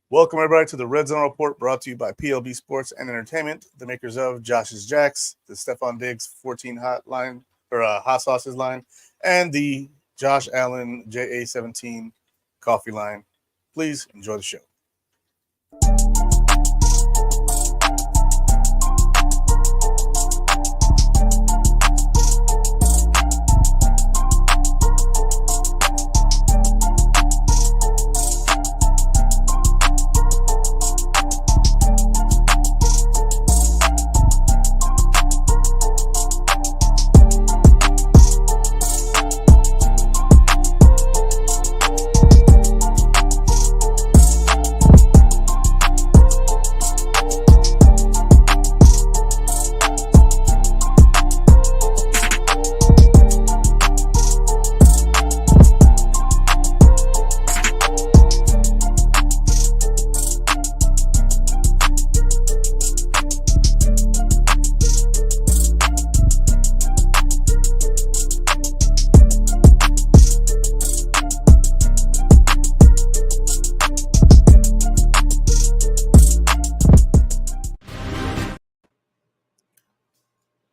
Welcome everybody to the Redzone Report, brought to you by PLB Sports and Entertainment, the makers of Josh's Jacks, the Stephon Diggs 14 hot line or hot sauces line, and the Josh Allen JA17 coffee line. Please enjoy the show.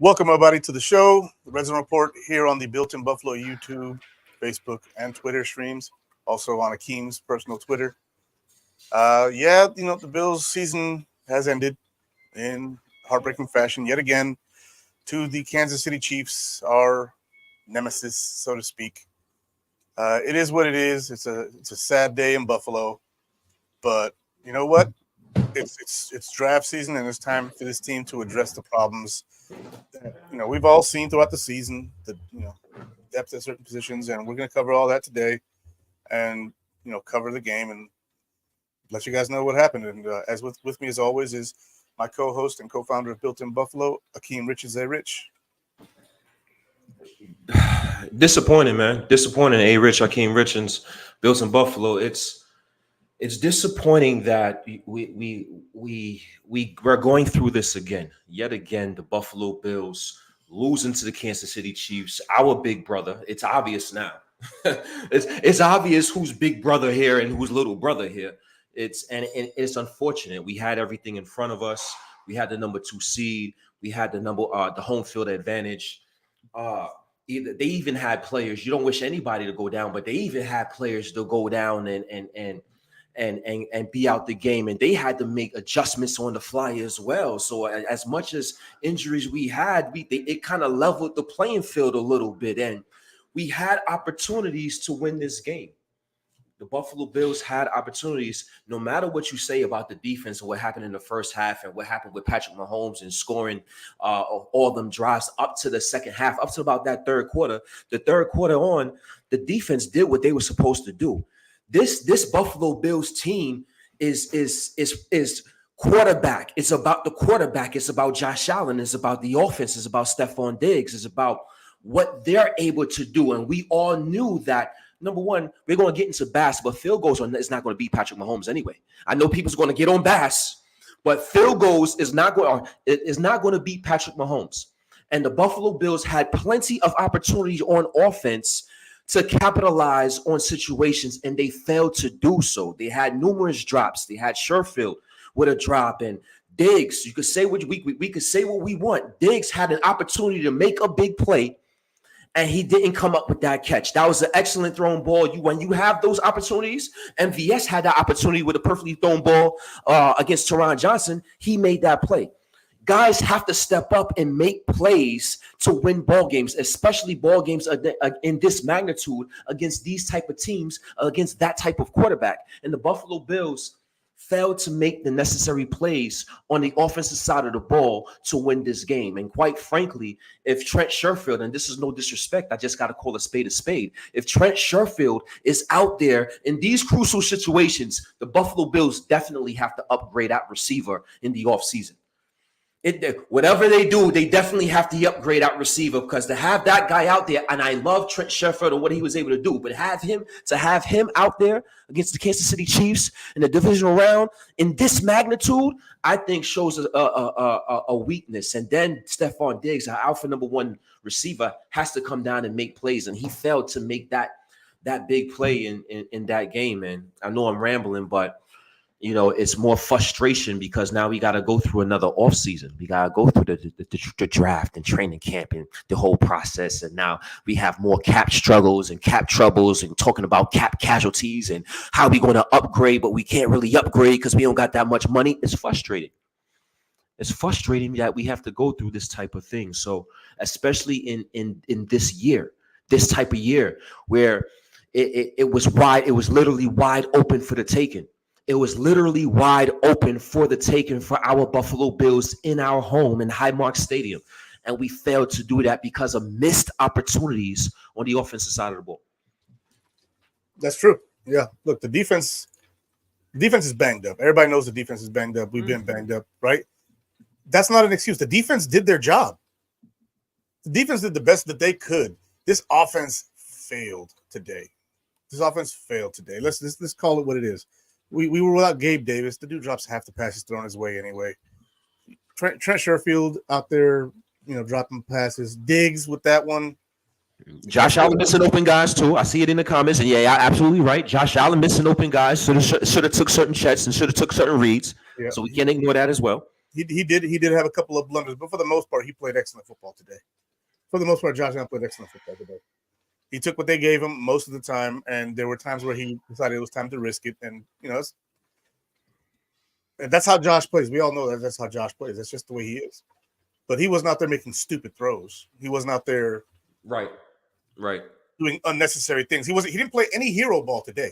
Welcome everybody to the show, the Redzone Report here on the Built in Buffalo YouTube, Facebook, and Twitter streams. Also on Akeem's personal Twitter. The Bills season has ended in heartbreaking fashion yet again to the Kansas City Chiefs, our nemesis, so to speak. It is what it is. It's a sad day in Buffalo, but you know what? It's draft season, and it's time for this team to address the problems that we've all seen throughout the season. The depth at certain positions, and we're going to cover all that today, and cover the game and let you guys know what happened. And as with me as always is my co-host and co-founder of Built in Buffalo, Akeem Rich Izzy Rich. Disappointing, man. Disappointing. Rich, Akeem Richens, Built in Buffalo. It's disappointing that we're going through this again. Yet again, the Buffalo Bills losing to the Kansas City Chiefs, our big brother. It's obvious now. it's obvious who's big brother here and who's little brother here. It's unfortunate. We had everything in front of us. We had the number 2 seed. We had the home field advantage. They even had players. You don't wish anybody to go down, but they even had players to go down and be out the game, and they had to make adjustments on the fly as well. So as much as injuries we had, it kind of leveled the playing field a little bit, and we had opportunities to win this game. The Buffalo Bills had opportunities, no matter what you say about the defense and what happened in the first half and what happened with Patrick Mahomes and scoring all them drives up to the second half, up to about that third quarter. The third quarter on, the defense did what they were supposed to do. This Buffalo Bills team is quarterback. It's about the quarterback. It's about Josh Allen. It's about the offense. It's about Stephon Diggs. It's about what they're able to do. And we all knew that, number one, we're going to get into Bass, but field goals is not going to beat Patrick Mahomes anyway. I know people's going to get on Bass, but field goals is not going to beat Patrick Mahomes. And the Buffalo Bills had plenty of opportunities on offense to capitalize on situations, and they failed to do so. They had numerous drops. They had Sherfield with a drop, and Diggs. You could say what we could say what we want. Diggs had an opportunity to make a big play, and he didn't come up with that catch. That was an excellent thrown ball. When you have those opportunities, MVS had that opportunity with a perfectly thrown ball against Teron Johnson. He made that play. Guys have to step up and make plays to win ball games, especially ball games in this magnitude against these type of teams, against that type of quarterback. And the Buffalo Bills failed to make the necessary plays on the offensive side of the ball to win this game. And quite frankly, if Trent Sherfield, and this is no disrespect, I just got to call a spade a spade. If Trent Sherfield is out there in these crucial situations, the Buffalo Bills definitely have to upgrade that receiver in the offseason. Whatever they do, they definitely have to upgrade out receiver, because to have that guy out there, and I love Trent Sherfield and what he was able to do, but have him out there against the Kansas City Chiefs in the divisional round in this magnitude, I think shows a weakness. And then Stephon Diggs, our alpha number one receiver, has to come down and make plays, and he failed to make that big play in that game. And I know I'm rambling, but it's more frustration because now we got to go through another offseason. We got to go through the draft and training camp and the whole process. And now we have more cap struggles and cap troubles and talking about cap casualties and how we going to upgrade, but we can't really upgrade because we don't got that much money. It's frustrating. It's frustrating that we have to go through this type of thing. So especially in this type of year where it was literally wide open for the taking. It was literally wide open for the taking for our Buffalo Bills in our home in Highmark Stadium. And we failed to do that because of missed opportunities on the offensive side of the ball. That's true. Yeah. Look, the defense is banged up. Everybody knows the defense is banged up. We've been banged up, right? That's not an excuse. The defense did their job. The defense did the best that they could. This offense failed today. Let's call it what it is. We were without Gabe Davis. The dude drops half the passes thrown his way anyway. Trent Sherfield out there, dropping passes. Diggs with that one. Josh Allen missing open guys too. I see it in the comments, and yeah, you're absolutely right. Josh Allen missing open guys. Should have took certain checks and should have took certain reads. Yeah. So we can't ignore that as well. He did have a couple of blunders, but for the most part, he played excellent football today. For the most part, Josh Allen played excellent football today. He took what they gave him most of the time, and there were times where he decided it was time to risk it. And that's how Josh plays. We all know that that's how Josh plays. That's just the way he is. But he wasn't out there making stupid throws. He wasn't out there right doing unnecessary things. He didn't play any hero ball today.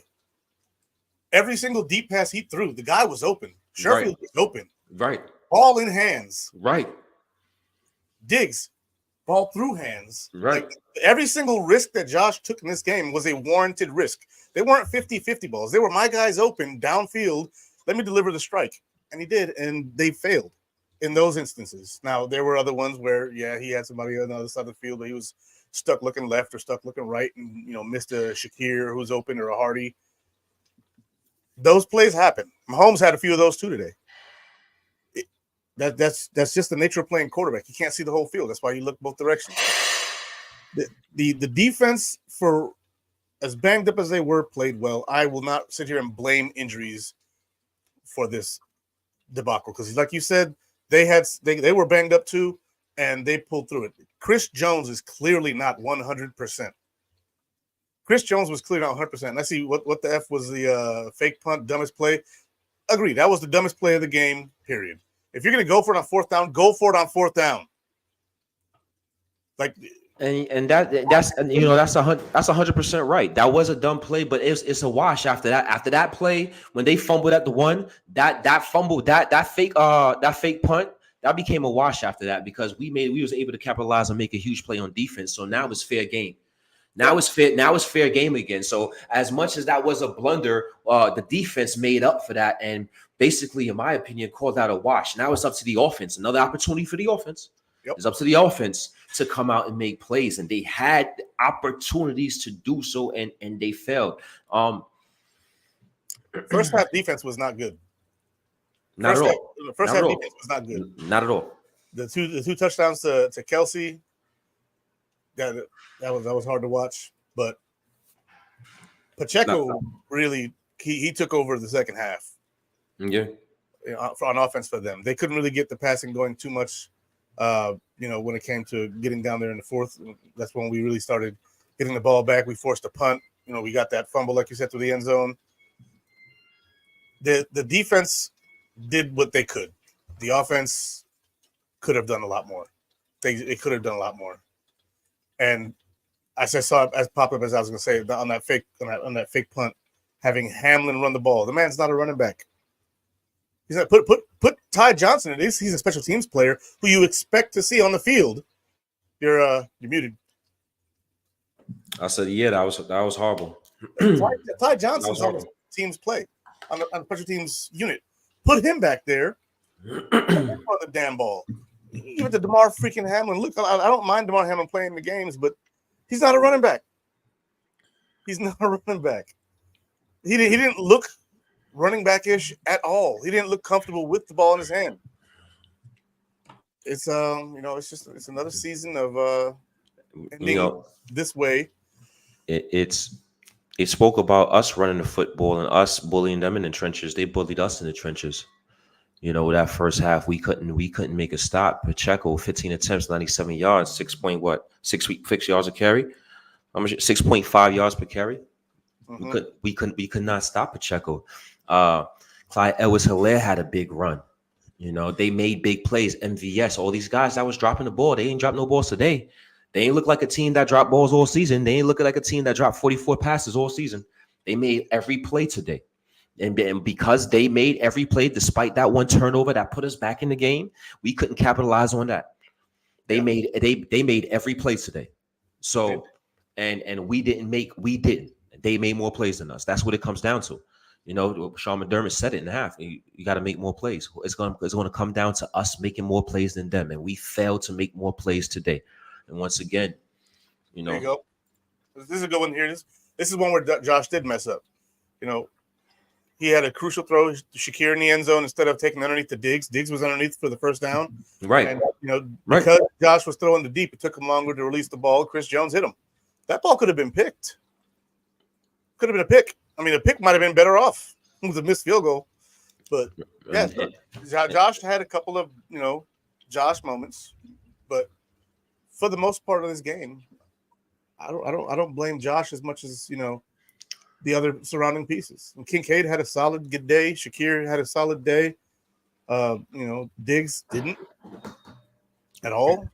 Every single deep pass he threw, the guy was open. Sherfield was open. Right. Ball in hands. Right. Diggs, ball through hands. Right. Like, every single risk that Josh took in this game was a warranted risk. They weren't 50-50 balls. They were my guys open downfield. Let me deliver the strike. And he did, and they failed in those instances. Now, there were other ones where, he had somebody on the other side of the field, but he was stuck looking left or stuck looking right and, missed a Shakir who's open or a Hardy. Those plays happen. Mahomes had a few of those too today. That's just the nature of playing quarterback. You can't see the whole field. That's why you look both directions. The defense, for as banged up as they were, played well. I will not sit here and blame injuries for this debacle because, like you said, they were banged up too, and they pulled through it. Chris Jones is clearly not 100%. Chris Jones was clearly not 100%. Let's see what the F was the fake punt, dumbest play. Agreed. That was the dumbest play of the game, period. If you're going to go for it on fourth down, go for it on fourth down. Like, and that's 100% right. That was a dumb play, but it's a wash after that. After that play, when they fumbled at the one, that fake punt, that became a wash after that because we was able to capitalize and make a huge play on defense. So now it's fair game. Now it's fair game again. So as much as that was a blunder, the defense made up for that and basically, in my opinion, called out a wash. Now it's up to the offense. Another opportunity for the offense. Yep. It's up to the offense to come out and make plays, and they had opportunities to do so, and they failed. First half defense was not good. Not at all. The first half defense was not good. Not at all. The two touchdowns to Kelsey. That was hard to watch, but Pacheco really he took over the second half. Yeah, on offense for them, they couldn't really get the passing going too much. When it came to getting down there in the fourth, that's when we really started getting the ball back. We forced a punt. We got that fumble, like you said, through the end zone. The defense did what they could. The offense could have done a lot more. They could have done a lot more. And as I saw as pop up as I was going to say on that fake punt, having Hamlin run the ball. The man's not a running back. He's not put Ty Johnson in this. He's a special teams player who you expect to see on the field. You're muted. I said, yeah, that was horrible. Ty Johnson's on the team's play on the special teams unit. Put him back there on the damn ball. Give it to DeMar freaking Hamlin. Look, I don't mind DeMar Hamlin playing the games, but he's not a running back. He's not a running back. He didn't look running back-ish at all. He didn't look comfortable with the ball in his hand. It's it's another season of ending this way. It's They spoke about us running the football and us bullying them in the trenches. They bullied us in the trenches. That first half we couldn't make a stop. Pacheco, 15 attempts, 97 yards, 6 yards a carry. How much? 6.5 yards per carry. Mm-hmm. We could not stop Pacheco. Clyde Edwards-Helaire had a big run. They made big plays. MVS, all these guys that was dropping the ball, they ain't dropped no balls today. They ain't look like a team that dropped balls all season. They ain't looking like a team that dropped 44 passes all season. They made every play today. And because they made every play, despite that one turnover that put us back in the game, we couldn't capitalize on that. They made every play today. So, and we didn't. They made more plays than us. That's what it comes down to. Sean McDermott said it in the half. You got to make more plays. It's going to come down to us making more plays than them, and we failed to make more plays today. And once again, there you go. This is a good one here. This is one where Josh did mess up. He had a crucial throw to Shakir in the end zone instead of taking underneath to Diggs. Diggs was underneath for the first down. Right. And, because Josh was throwing the deep, it took him longer to release the ball. Chris Jones hit him. That ball could have been picked. Could have been a pick. I mean, a pick might have been better off. It was a missed field goal. But, yeah, Josh had a couple of, Josh moments. But for the most part of this game, I don't blame Josh as much as, the other surrounding pieces. And Kincaid had a solid good day. Shakir had a solid day. Diggs didn't at all.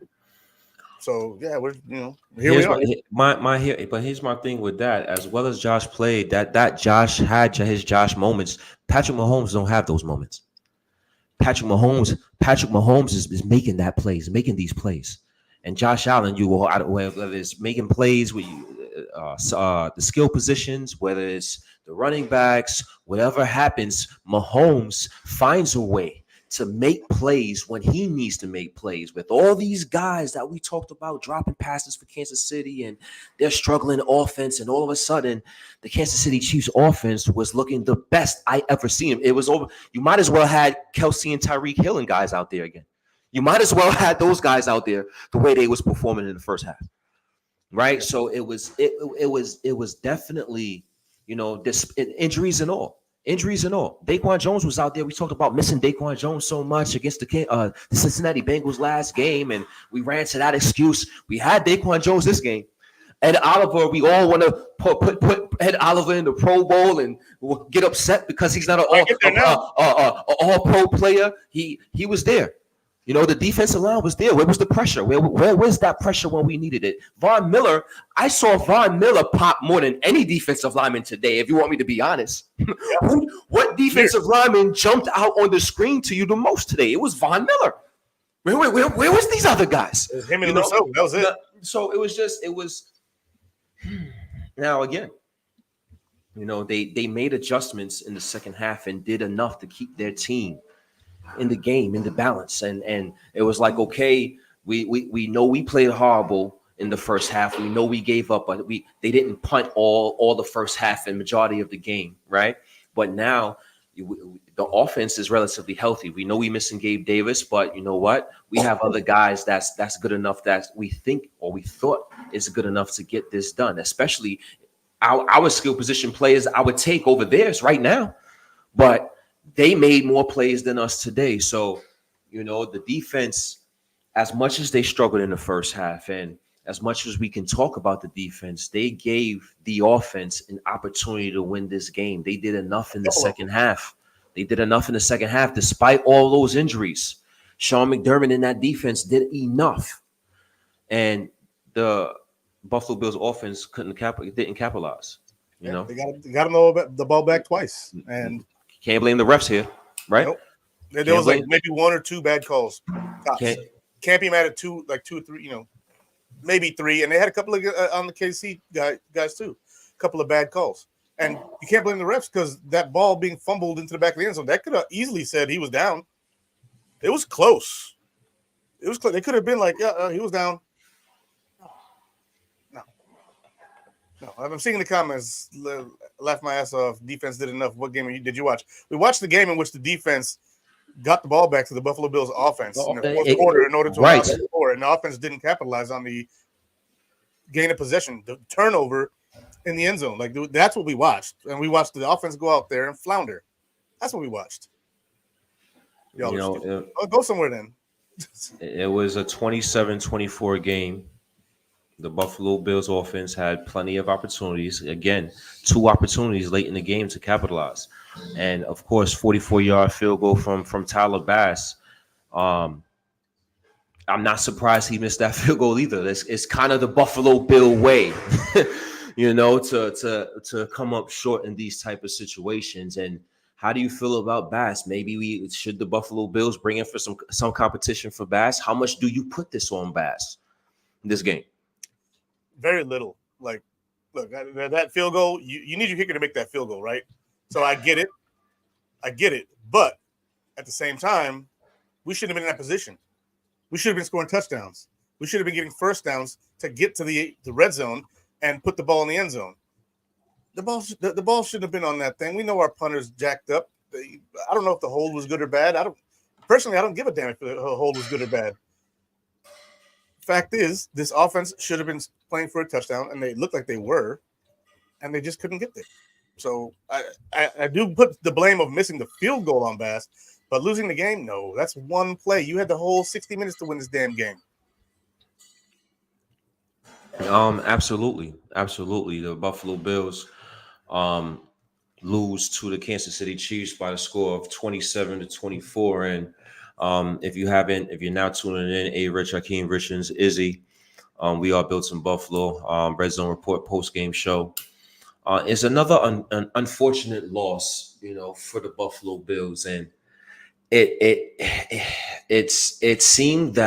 So yeah, we're here we are. But here's my thing with that. As well as Josh played, that Josh had his Josh moments. Patrick Mahomes don't have those moments. Patrick Mahomes is making making these plays. And Josh Allen, whether it's making plays with the skill positions, whether it's the running backs, whatever happens, Mahomes finds a way to make plays when he needs to make plays. With all these guys that we talked about dropping passes for Kansas City and they're struggling offense, and all of a sudden the Kansas City Chiefs offense was looking the best I ever seen. It was over. You might as well had Kelsey and Tyreek Hill and guys out there again. You might as well had those guys out there the way they was performing in the first half. Right. So it was definitely, this injuries and all. Daquan Jones was out there. We talked about missing Daquan Jones so much against the Cincinnati Bengals last game, and we ran to that excuse. We had Daquan Jones this game. Ed Oliver, we all want to put Ed Oliver in the Pro Bowl and get upset because he's not an all-pro player. He was there. The defensive line was there. Where was the pressure? Where was that pressure when we needed it? Von Miller, I saw Von Miller pop more than any defensive lineman today, if you want me to be honest. What defensive lineman jumped out on the screen to you the most today? It was Von Miller. Where was these other guys? It was him and Rousseau. That was it. So it was. Now again, they made adjustments in the second half and did enough to keep their team in the game, in the balance, and it was like, okay, we know we played horrible in the first half. We know we gave up, but they didn't punt all the first half and majority of the game, right? But now the offense is relatively healthy. We know we're missing Gabe Davis, but you know what? We have other guys that's good enough that we think or we thought is good enough to get this done. Especially our skill position players, I would take over theirs right now, but they made more plays than us today. So, the defense, as much as they struggled in the first half and as much as we can talk about the defense, they gave the offense an opportunity to win this game. They did enough in the second half. Despite all those injuries. Sean McDermott in that defense did enough. And the Buffalo Bills offense didn't capitalize. They got him the ball back twice. And can't blame the refs here, right? Nope. There was maybe one or two bad calls. Can't be mad at two or three, maybe three. And they had a couple of on the KC guys too. A couple of bad calls. And you can't blame the refs because that ball being fumbled into the back of the end zone, that could have easily said he was down. It was close. They could have been like, he was down. No, I'm seeing the comments. Laugh my ass off. Defense did enough. What game did you watch? We watched the game in which the defense got the ball back to the Buffalo Bills offense in the fourth quarter in order to score, and the offense didn't capitalize on the gain of possession. The turnover in the end zone. Like that's what we watched, and we watched the offense go out there and flounder. That's what we watched. Y'all are stupid. Go somewhere then. It was a 27-24 game. The Buffalo Bills offense had plenty of opportunities. Again, 2 opportunities late in the game to capitalize. And, of course, 44-yard field goal from Tyler Bass. I'm not surprised he missed that field goal either. It's kind of the Buffalo Bill way, to come up short in these type of situations. And how do you feel about Bass? Maybe should the Buffalo Bills bring in for some competition for Bass? How much do you put this on Bass in this game? Very little. Like, look, that field goal, you need your kicker to make that field goal, right? So I get it. But at the same time, we shouldn't have been in that position. We should have been scoring touchdowns. We should have been getting first downs to get to the red zone and put the ball in the end zone. The ball shouldn't have been on that thing. We know our punter's jacked up. I don't know if the hold was good or bad. I don't give a damn if the hold was good or bad. Fact is, this offense should have been playing for a touchdown, and they looked like they were, and they just couldn't get there. So I do put the blame of missing the field goal on Bass, but losing the game, no. That's one play. You had the whole 60 minutes to win this damn game. Absolutely. The Buffalo Bills lose to the Kansas City Chiefs by the score of 27-24. And if you're now tuning in, Arich, Hakeem, Richards, Izzy, we are Built in Buffalo, Redzone Report post-game show. It's another unfortunate loss, for the Buffalo Bills. And it seems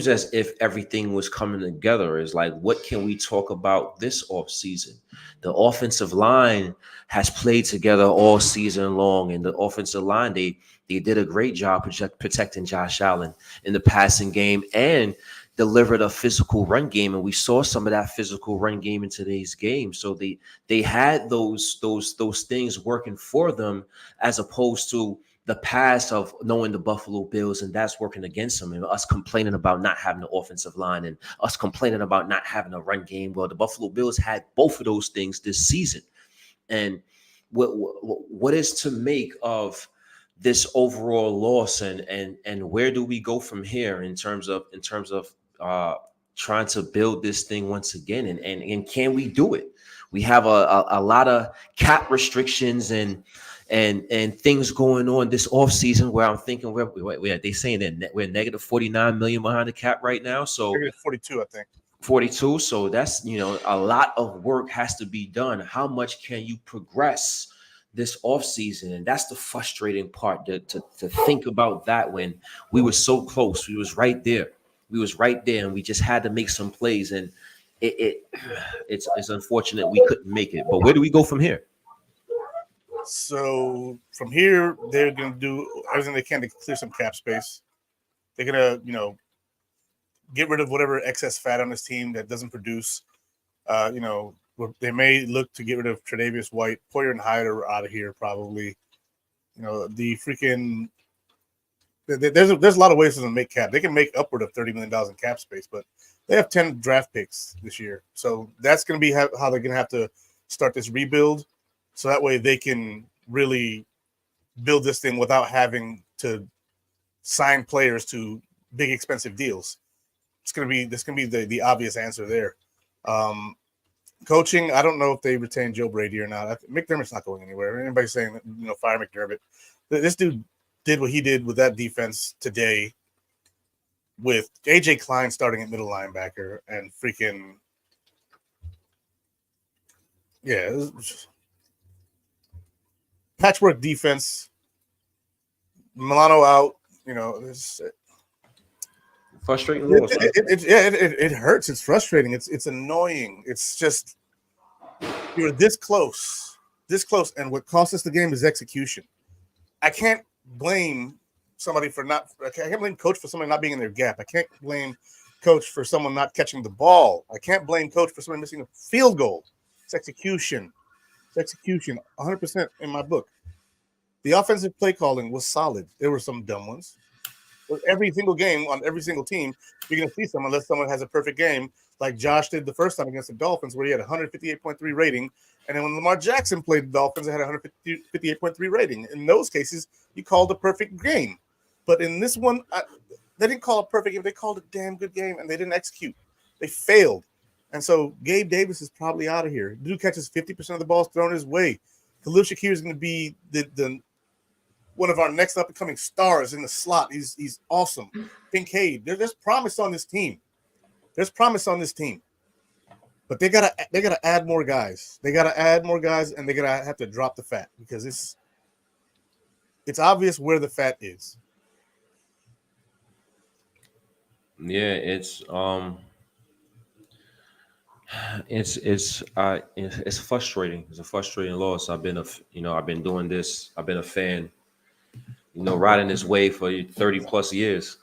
as if everything was coming together. Is like, what can we talk about this offseason? The offensive line has played together all season long, and the offensive line, they did a great job protecting Josh Allen in the passing game and delivered a physical run game, and we saw some of that physical run game in today's game. So they had those things working for them, as opposed to the past of knowing the Buffalo Bills, and that's working against them, and us complaining about not having an offensive line and us complaining about not having a run game. Well, the Buffalo Bills had both of those things this season. And what is to make of this overall loss, and where do we go from here in terms of trying to build this thing once again, and can we do it? We have a lot of cap restrictions and things going on this offseason where I'm thinking they saying that we're negative 49 million behind the cap right now. So 42, I think. 42. So that's, a lot of work has to be done. How much can you progress this offseason? And that's the frustrating part, to think about that, when we were so close. We was right there, and we just had to make some plays. And it's unfortunate we couldn't make it. But where do we go from here? So from here, they're going to do everything they can to clear some cap space. They're going to, get rid of whatever excess fat on this team that doesn't produce. They may look to get rid of Tre'Davious White. Poyer and Hyde are out of here probably. The freaking there's a lot of ways to make cap. They can make upward of $30 million in cap space, but they have 10 draft picks this year. So that's going to be how they're going to have to start this rebuild. So that way they can really build this thing without having to sign players to big expensive deals. This going to be the obvious answer there. Coaching, I don't know if they retain Joe Brady or not. McDermott's not going anywhere. Anybody's saying fire McDermott. This dude did what he did with that defense today, with AJ Klein starting at middle linebacker and freaking patchwork defense. Milano out. It's frustrating. It hurts. It's frustrating. It's annoying. It's just you're this close, and what cost us the game is execution. I can't blame somebody for not. I can't blame coach for somebody not being in their gap. I can't blame coach for someone not catching the ball. I can't blame coach for someone missing a field goal. It's execution. It's execution. 100% in my book. The offensive play calling was solid. There were some dumb ones. every single game on every single team, you're going to see some unless someone has a perfect game, like Josh did the first time against the Dolphins, where he had 158.3 rating. And then when Lamar Jackson played the Dolphins, it had 158.3 rating. In those cases, you called a perfect game. But in this one, they didn't call a perfect game. They called a damn good game, and they didn't execute. They failed. And so Gabe Davis is probably out of here. Dude catches 50% of the balls thrown his way. Khalil Shakir is going to be the one of our next up-and-coming stars in the slot. He's awesome. Kincaid, there's promise on this team. There's promise on this team. But they gotta add more guys. They gotta add more guys, and they gotta have to drop the fat because it's obvious where the fat is. Yeah, it's frustrating. It's a frustrating loss. I've been doing this. I've been a fan, riding this wave for 30 plus years,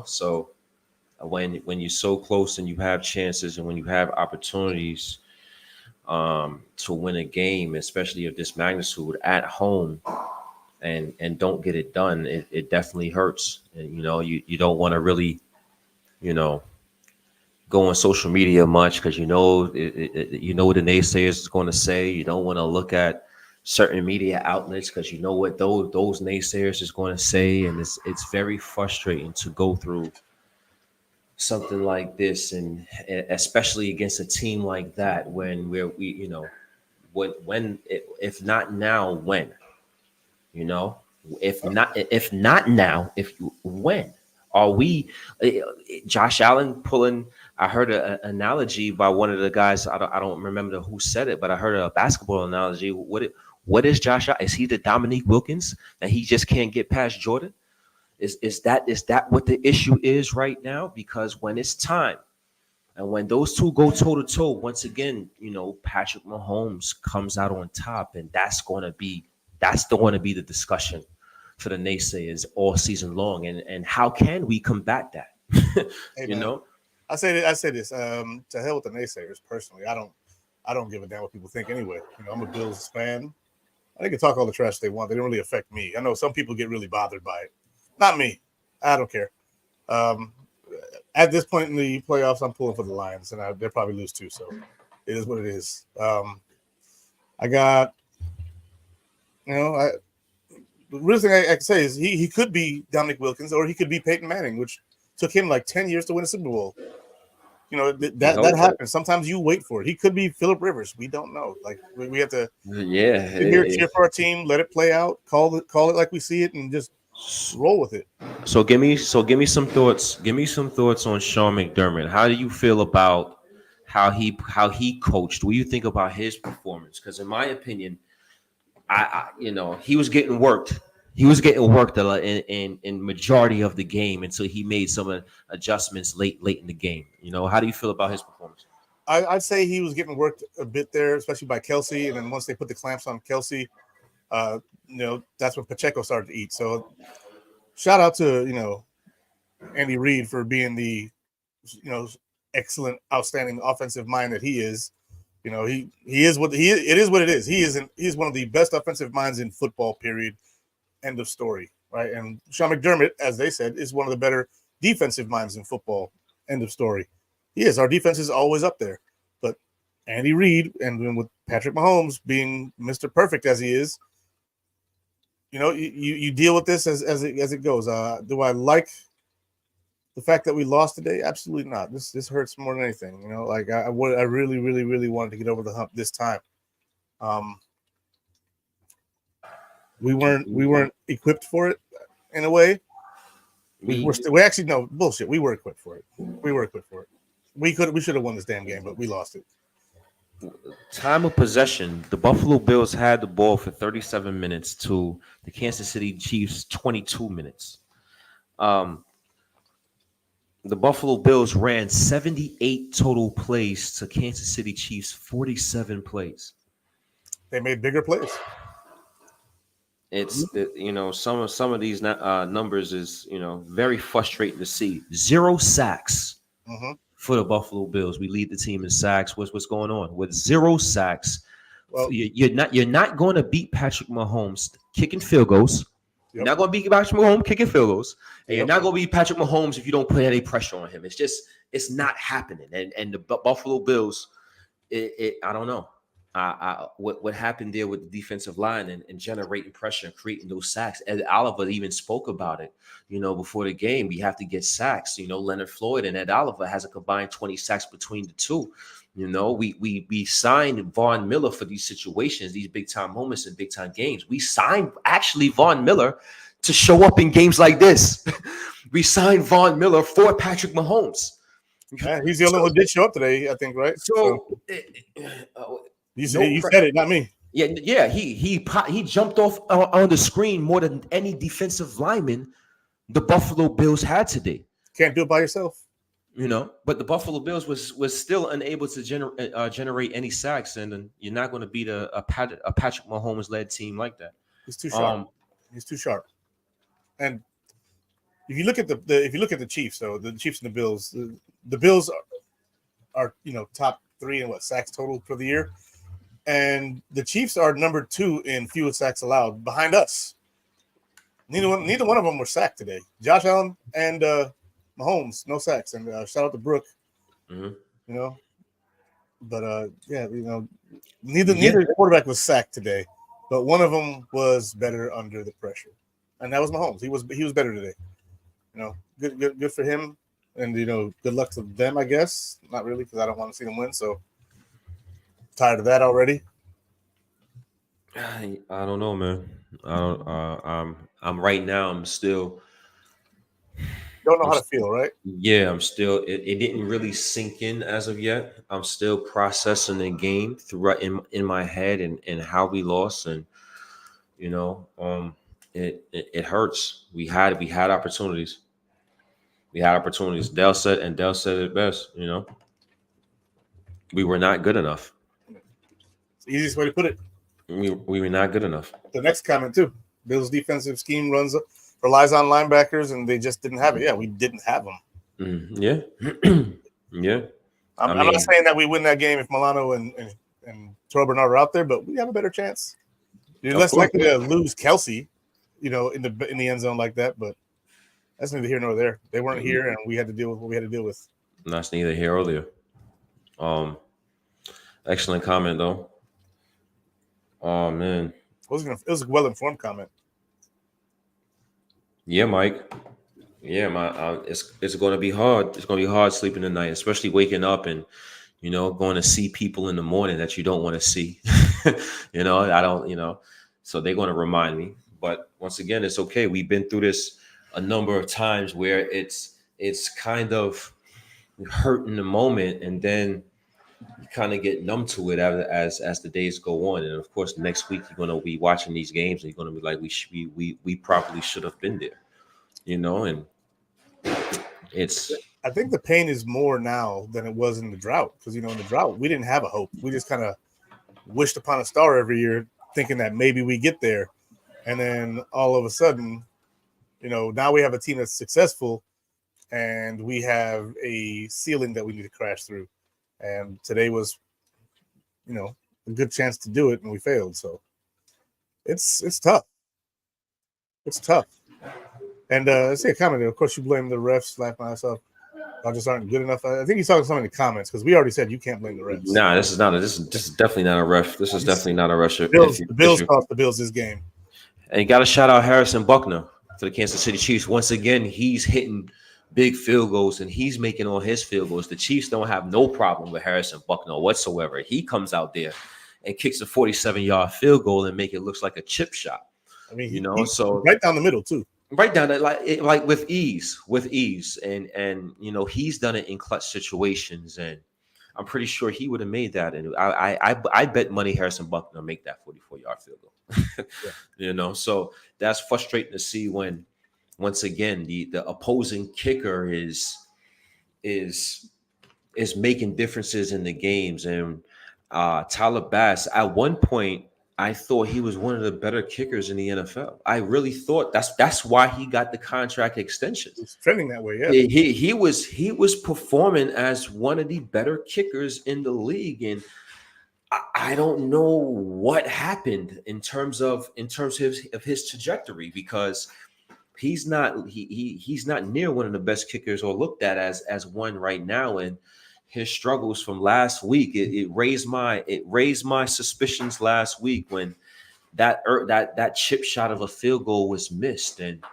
so when you're so close and you have chances and when you have opportunities to win a game, especially of this magnitude at home, and don't get it done, it definitely hurts. And you don't want to really go on social media much because what the naysayers is going to say. You don't want to look at certain media outlets because you know what those naysayers is going to say, and it's very frustrating to go through something like this, and especially against a team like that when if not now, when if not now, when are we Josh Allen pulling? I heard an analogy by one of the guys. I don't remember who said it, but I heard a basketball analogy. What is Josh Allen? Is he the Dominique Wilkins that he just can't get past Jordan? Is that what the issue is right now? Because when it's time, and when those two go toe to toe, once again, Patrick Mahomes comes out on top, and that's going to be the discussion for the naysayers all season long. And how can we combat that? Hey, I say this. To hell with the naysayers. Personally, I don't give a damn what people think anyway. I'm a Bills fan. They can talk all the trash they want. They don't really affect me. I know some people get really bothered by it. Not me. I don't care. At this point in the playoffs, I'm pulling for the Lions, and they'll probably lose too. So it is what it is. I got, the real thing I can say is he could be Dominic Wilkins, or he could be Peyton Manning, which took him like 10 years to win a Super Bowl. That happens. Sometimes you wait for it. He could be Phillip Rivers. We don't know. Like we have to cheer for our team, let it play out, call it like we see it, and just roll with it. So give me some thoughts. Give me some thoughts on Sean McDermott. How do you feel about how he coached? What do you think about his performance? Because in my opinion, he was getting worked. He was getting worked in majority of the game until he made some adjustments late in the game. How do you feel about his performance? I'd say he was getting worked a bit there, especially by Kelsey. And then once they put the clamps on Kelsey, that's when Pacheco started to eat. So shout out to, Andy Reid for being the, excellent, outstanding offensive mind that he is. He is what it is what it is. He's one of the best offensive minds in football, period. End of story, right? And Sean McDermott, as they said, is one of the better defensive minds in football. End of story. He is. Our defense is always up there. But Andy Reid, and with Patrick Mahomes being Mr. Perfect as he is, you deal with this as it goes. Do I like the fact that we lost today? Absolutely not. This hurts more than anything. I really, really, really wanted to get over the hump this time. We weren't equipped for it in a way. We actually no bullshit. We were equipped for it. We should have won this damn game, but we lost it. Time of possession, the Buffalo Bills had the ball for 37 minutes to the Kansas City Chiefs 22 minutes. The Buffalo Bills ran 78 total plays to Kansas City Chiefs 47 plays. They made bigger plays. It's some of these numbers is very frustrating to see. 0 sacks for the Buffalo Bills. We lead the team in sacks. What's going on with 0 sacks? Well, you're not going to beat Patrick Mahomes kicking field goals. You're not going to be Patrick Mahomes kicking field goals, and you're Yep. not going to be Patrick Mahomes if you don't put any pressure on him. It's not happening. And the Buffalo Bills, I don't know. What happened there with the defensive line and generating pressure and creating those sacks. Ed Oliver even spoke about it, before the game. We have to get sacks. Leonard Floyd and Ed Oliver has a combined 20 sacks between the two. We signed Von Miller for these situations, these big time moments and big time games. We signed actually Von Miller to show up in games like this. We signed Von Miller for Patrick Mahomes. Yeah, he's the only one who did show up today, I think, right? You said it, not me. Yeah. He jumped off on the screen more than any defensive lineman the Buffalo Bills had today. Can't do it by yourself. But the Buffalo Bills was still unable to generate any sacks, and then you're not going to beat a Patrick Mahomes led team like that. He's too sharp. He's too sharp. And if you look at the Chiefs, though, the Chiefs and the Bills, the Bills are top 3 in sacks total for the year. And the Chiefs are number 2 in fewest sacks allowed behind us. Neither one of them were sacked today. Josh Allen and Mahomes, no sacks. And shout out to Brooke. Mm-hmm. But neither quarterback was sacked today, but one of them was better under the pressure, and that was Mahomes. He was better today. Good for him, and good luck to them. I guess not really, because I don't want to see them win. So tired of that already. I don't know, man. I'm right now. I'm still don't know how to feel, right? Yeah, I'm still. It didn't really sink in as of yet. I'm still processing the game throughout in my head and how we lost, and it hurts. We had opportunities. We had opportunities. Dell said it best. We were not good enough. It's the easiest way to put it. We were not good enough. The next comment too. Bills' defensive scheme relies on linebackers, and they just didn't have it. Yeah, we didn't have them. Yeah, yeah. I'm not saying that we win that game if Milano and Terrell Bernard are out there, but we have a better chance. You're less likely to lose Kelsey, in the end zone like that. But that's neither here nor there. They weren't here, and we had to deal with what we had to deal with. That's neither here or there. Excellent comment though. Oh man, it was a well-informed comment. Yeah, Mike. Yeah, it's going to be hard. It's going to be hard sleeping tonight, especially waking up and going to see people in the morning that you don't want to see. I don't. So they're going to remind me. But once again, it's okay. We've been through this a number of times where it's kind of hurt in the moment, and then you kind of get numb to it as the days go on. And of course, next week you're going to be watching these games, and you're going to be like, we probably should have been there, and it's. I think the pain is more now than it was in the drought, because in the drought we didn't have a hope. We just kind of wished upon a star every year, thinking that maybe we get there, and then all of a sudden, now we have a team that's successful, and we have a ceiling that we need to crash through. And today was, a good chance to do it, and we failed. So it's tough. It's tough. And I see a comment there. Of course, you blame the refs. Slap myself. I just aren't good enough. I think he's talking to somebody in the comments, because we already said you can't blame the refs. Nah, this is definitely not a ref. This is definitely not a ref. The Bills cost the Bills this game. And you got to shout out Harrison Buckner for the Kansas City Chiefs. Once again, he's hitting big field goals, and he's making all his field goals. The Chiefs don't have no problem with Harrison Buckner whatsoever. He comes out there and kicks a 47-yard field goal and make it look like a chip shot. I mean, so right down the middle too. Right down that, like with ease, and he's done it in clutch situations, and I'm pretty sure he would have made that. And I bet money Harrison Buckner make that 44-yard field goal. So that's frustrating to see when, once again, the opposing kicker is making differences in the games. And Tyler Bass, at one point, I thought he was one of the better kickers in the NFL. I really thought that's why he got the contract extension. It's trending that way, yeah. He was performing as one of the better kickers in the league, and I don't know what happened in terms of his trajectory, because he's not near one of the best kickers or looked at as one right now. And his struggles from last week, it raised my suspicions last week when that chip shot of a field goal was missed. And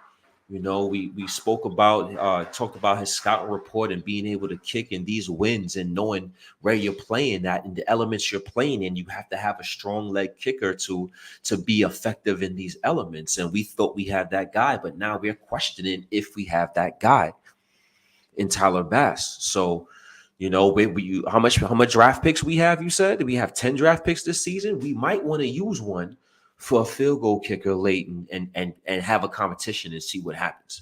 we spoke about talked about his scouting report and being able to kick in these wins and knowing where you're playing at and the elements you're playing in. You have to have a strong leg kicker to be effective in these elements. And we thought we had that guy, but now we're questioning if we have that guy in Tyler Bass. So, how much draft picks we have? You said we have 10 draft picks this season. We might want to use one for a field goal kicker late and have a competition and see what happens.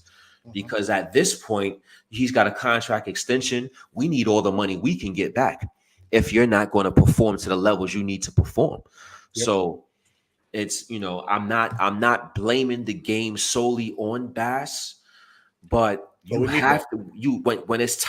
Because at this point, he's got a contract extension. We need all the money we can get back if you're not going to perform to the levels you need to perform. Yep. So it's, I'm not blaming the game solely on Bass, but you have to,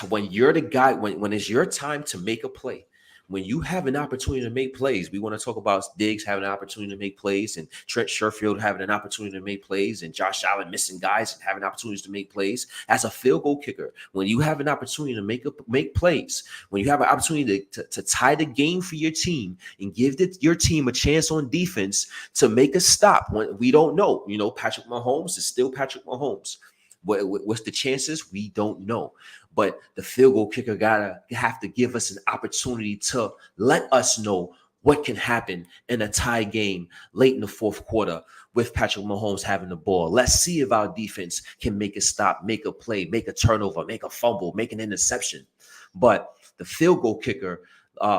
when you're the guy, when it's your time to make a play, when you have an opportunity to make plays. We want to talk about Diggs having an opportunity to make plays, and Trent Sherfield having an opportunity to make plays, and Josh Allen missing guys and having opportunities to make plays. As a field goal kicker, when you have an opportunity to make plays, when you have an opportunity to tie the game for your team and give your team a chance on defense to make a stop, when we don't know, Patrick Mahomes is still Patrick Mahomes. What's the chances? We don't know. But the field goal kicker have to give us an opportunity to let us know what can happen in a tie game late in the fourth quarter with Patrick Mahomes having the ball. Let's see if our defense can make a stop, make a play, make a turnover, make a fumble, make an interception. But the field goal kicker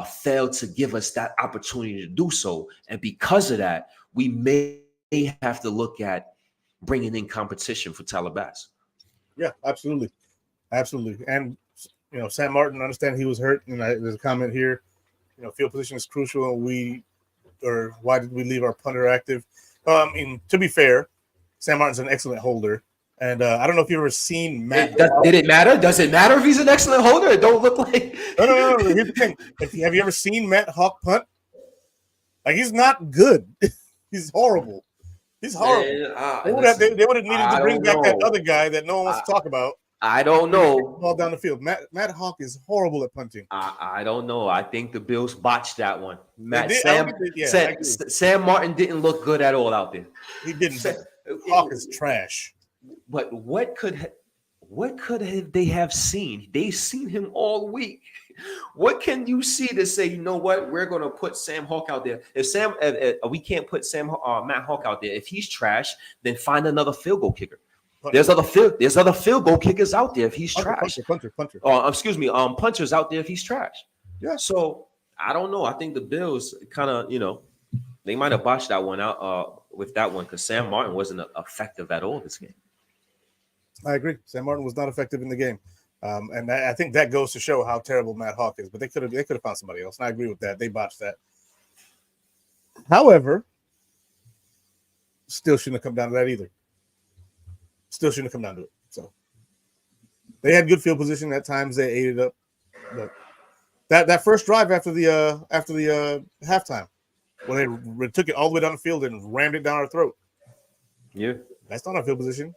failed to give us that opportunity to do so. And because of that, we may have to look at bringing in competition for Tyler Bass. Yeah, absolutely. Absolutely. And, Sam Martin, I understand he was hurt. And there's a comment here, field position is crucial. Why did we leave our punter active? To be fair, Sam Martin's an excellent holder. And I don't know if you've ever seen Matt. Did it matter? Does it matter if he's an excellent holder? It don't look like. No. Here's the thing. Have you ever seen Matt Hawk punt? Like, he's not good. He's horrible. He's horrible. They would have needed to bring back that other guy that no one wants to talk about. I don't know. Ball down the field. Matt Hawk is horrible at punting. I don't know. I think the Bills botched that one. Sam Martin didn't look good at all out there. He didn't. Hawk is trash. But what could they have seen? They've seen him all week. What can you see to say, you know what, we're going to put Sam Hawk out there? If we can't put Matt Hawk out there. If he's trash, then find another field goal kicker. There's other field goal kickers out there if he's trash. Punter. Punters out there if he's trash. Yeah. So I don't know. I think the Bills kind of, they might have botched that one out with that one because Sam Martin wasn't effective at all this game. I agree. Sam Martin was not effective in the game. And I think that goes to show how terrible Matt Hawk is. But they could have found somebody else. And I agree with that. They botched that. However, still shouldn't have come down to that either. Still shouldn't have come down to it. So they had good field position at times. They ate it up. But that first drive after the halftime, when they took it all the way down the field and rammed it down our throat. Yeah, that's not our field position.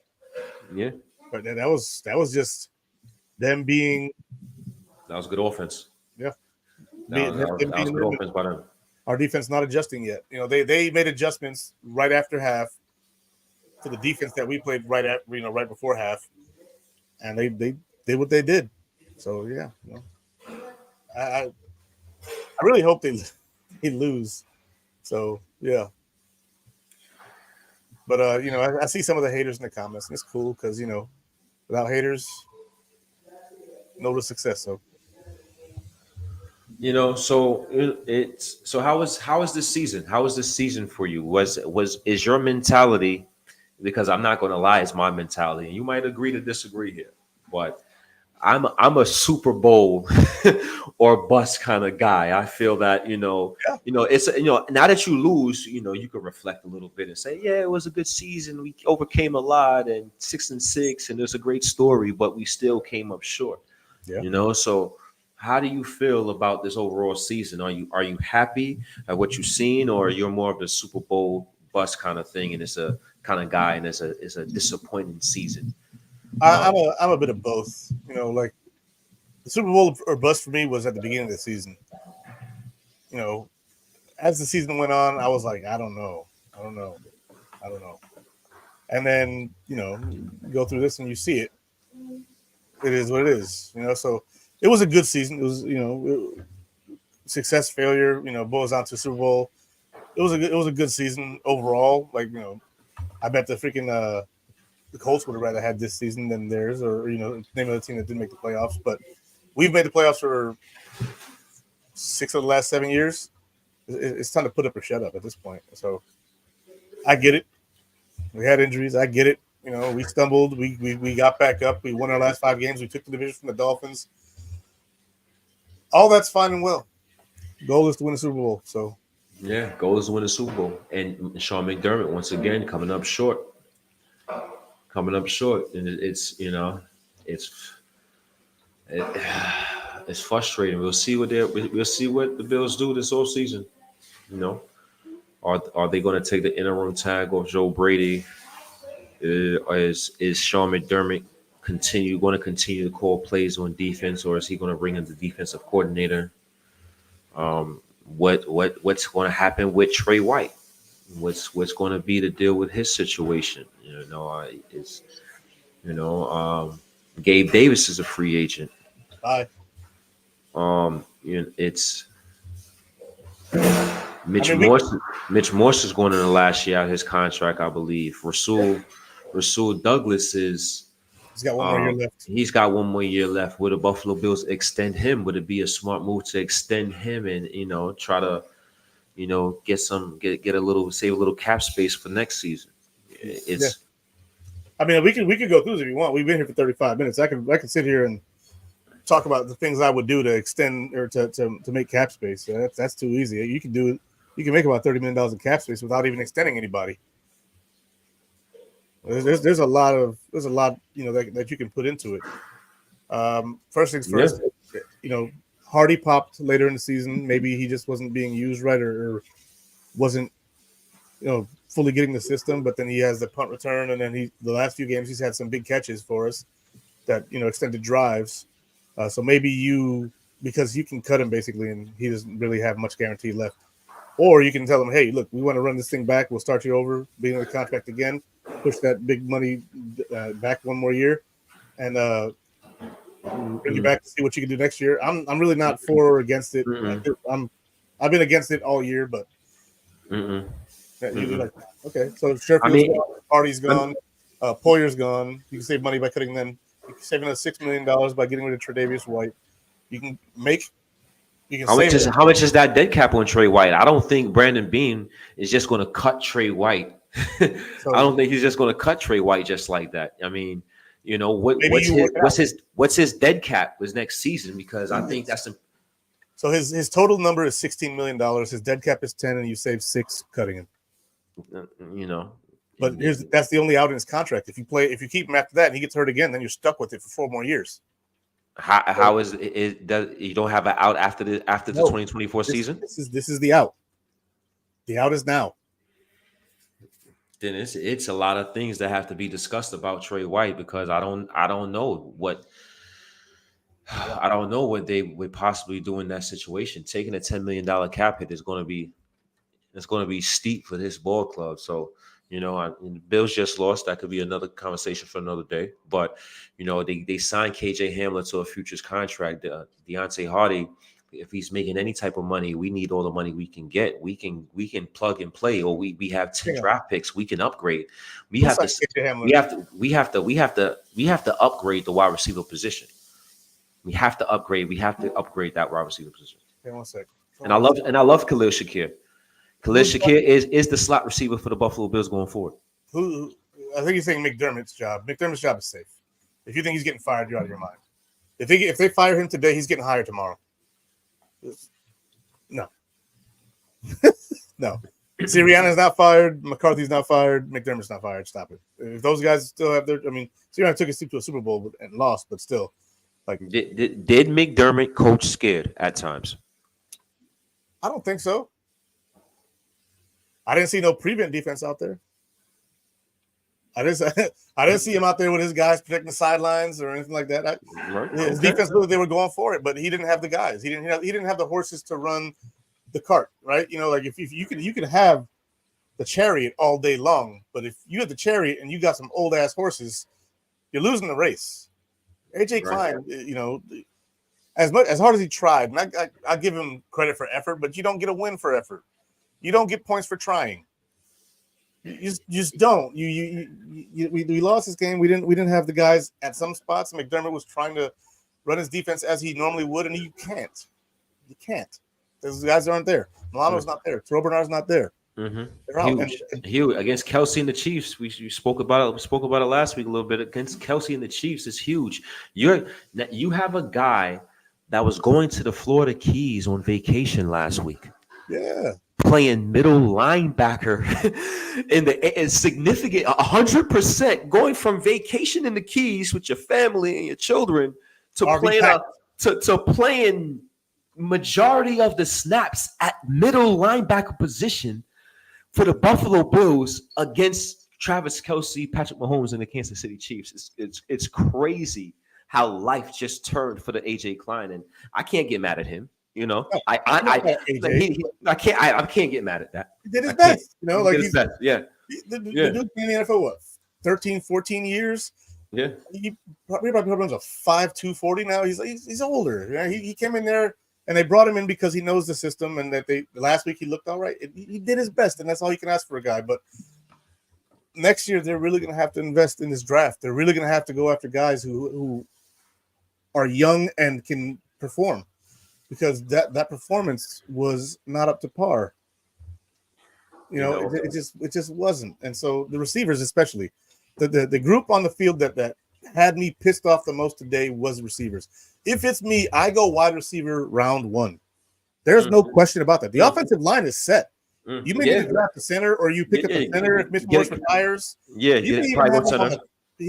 Yeah, but that was just them being. That was good offense. Yeah, that was good offense by them. Our defense not adjusting yet. They made adjustments right after half to the defense that we played right before half, and they did what they did. So yeah, I really hope they lose. So yeah, but I see some of the haters in the comments, and it's cool because without haters, no success. So. So how is this season? How is this season for you? Is your mentality? Because I'm not going to lie, it's my mentality, and you might agree to disagree here, but I'm a Super Bowl or bust kind of guy. I feel that it's now that you lose, you can reflect a little bit and say, yeah, it was a good season. We overcame a lot, and 6-6, and it's a great story, but we still came up short. Yeah. So How do you feel about this overall season? Are you happy at what you've seen, or you're more of the Super Bowl bust kind of thing, and it's a kind of guy, and it's a disappointing season? I'm a bit of both. Like the Super Bowl or bust for me was at the beginning of the season. As the season went on, I was like, I don't know. And then, you go through this and you see it. It is what it is, So it was a good season. It was, success, failure, boils down to Super Bowl. It was a good season overall. Like, I bet the freaking the Colts would have rather had this season than theirs, or name of the team that didn't make the playoffs. But we've made the playoffs for 6 of the last 7 years. It's time to put up or shut up at this point. So I get it. We had injuries. I get it. We stumbled. We got back up. We won our last 5 games. We took the division from the Dolphins. All that's fine and well. Goal is to win the Super Bowl. So Yeah, goal is to win the Super Bowl. And Sean McDermott, once again, coming up short. And it's frustrating. We'll see what the Bills do this offseason. Are they going to take the interim tag off Joe Brady? Is Sean McDermott going to continue to call plays on defense, or is he going to bring in the defensive coordinator? What's going to happen with Trey White? What's going to be the deal with his situation? Gabe Davis is a free agent. bye. It's Mitch Morse is going in the last year out of his contract, I believe. Rasul Douglas is. He's got one more year left. He's got one more year left. Would the Buffalo Bills extend him? Would it be a smart move to extend him and try to get a little, save a little cap space for next season? Yeah. I mean, we could go through this if you want. We've been here for 35 minutes. I can sit here and talk about the things I would do to extend or to make cap space. That's too easy. You can do it. You can make about $30 million in cap space without even extending anybody. There's a lot that you can put into it. First things first, Hardy popped later in the season. Maybe he just wasn't being used right or wasn't fully getting the system. But then he has the punt return, and then the last few games he's had some big catches for us that extended drives. So maybe because you can cut him basically, and he doesn't really have much guarantee left. Or you can tell him, hey, look, we want to run this thing back. We'll start you over, being in the contract again, push that big money back one more year, and bring you back to see what you can do next year. I'm really not for or against it. I've been against it all year, but like, okay. So Sherfield's gone, Hardy's gone, Poyer's gone. You can save money by cutting them. You can save another $6 million by getting rid of Tre'Davious White. How much is that dead cap on Trey White? I don't think Brandon Beane is just going to cut Trey White. I don't think he's just going to cut Trey White just like that. I mean, what's his dead cap was next season, because I think that's so his total number is $16 million. His dead cap is 10, and you save 6 cutting him. But that's the only out in his contract. If you keep him after that and he gets hurt again, then you're stuck with it for 4 more years. How is it? You don't have an out after the 2024 season? This is the out. The out is now. Then it's a lot of things that have to be discussed about Trey White, because I don't know what they would possibly do in that situation. Taking a $10 million cap hit is going to be steep for this ball club. So the Bills just lost. That could be another conversation for another day. But they signed KJ Hamler to a futures contract. Deontay Hardy, if he's making any type of money, we need all the money we can get. We can plug and play, or we have 10 draft picks. We can upgrade. We have to upgrade the wide receiver position. We have to upgrade. We have to upgrade that wide receiver position. Okay, 1 second. And I love Khalil Shakir. Khalil Shakir is the slot receiver for the Buffalo Bills going forward. I think you're saying McDermott's job. McDermott's job is safe. If you think he's getting fired, you're out of your mind. If they fire him today, he's getting hired tomorrow. No. No. Sirianni's not fired. McCarthy's not fired. McDermott's not fired. Stop it. If those guys still have Sirianni took his team to a Super Bowl and lost, but still, Like, did McDermott coach scared at times? I don't think so. I didn't see no prevent defense out there. I didn't see him out there with his guys protecting the sidelines or anything like that. His defense, they were going for it, but he didn't have the guys. He didn't have the horses to run the cart, right? You know, like if you could have the chariot all day long, but if you have the chariot and you got some old ass horses, you're losing the race. AJ Klein, you know, as hard as he tried, and I give him credit for effort, but you don't get a win for effort. You don't get points for trying. You just don't. We lost this game. We didn't have the guys at some spots. McDermott was trying to run his defense as he normally would, and you can't. You can't. Those guys aren't there. Milano's not there. Terrell Bernard's not there. Mm-hmm. They're out. Huge against Kelsey and the Chiefs. We spoke about it. We spoke about it last week a little bit. Against Kelsey and the Chiefs is huge. You have a guy that was going to the Florida Keys on vacation last week. Yeah. Playing middle linebacker in significant 100% going from vacation in the Keys with your family and your children to playing majority of the snaps at middle linebacker position for the Buffalo Bills against Travis Kelce, Patrick Mahomes, and the Kansas City Chiefs. It's crazy how life just turned for the AJ Klein, and I can't get mad at him. You know, I can't get mad at that. He did his best. You know, like he's best. Yeah. The dude in the NFL, what, 13, 14 years? Yeah. He probably runs a 5'2", 40 now. He's older. Yeah, he came in there and they brought him in because he knows the system and that last week he looked all right. He did his best, and that's all you can ask for a guy. But next year they're really going to have to invest in this draft. They're really going to have to go after guys who are young and can perform. Because that performance was not up to par. You know, it just wasn't. And so the receivers, especially, the group on the field that had me pissed off the most today was receivers. If it's me, I go wide receiver round 1. There's no question about that. The offensive line is set. You may need to draft the center, or you pick up the center if Mitch Morse retires. Yeah, he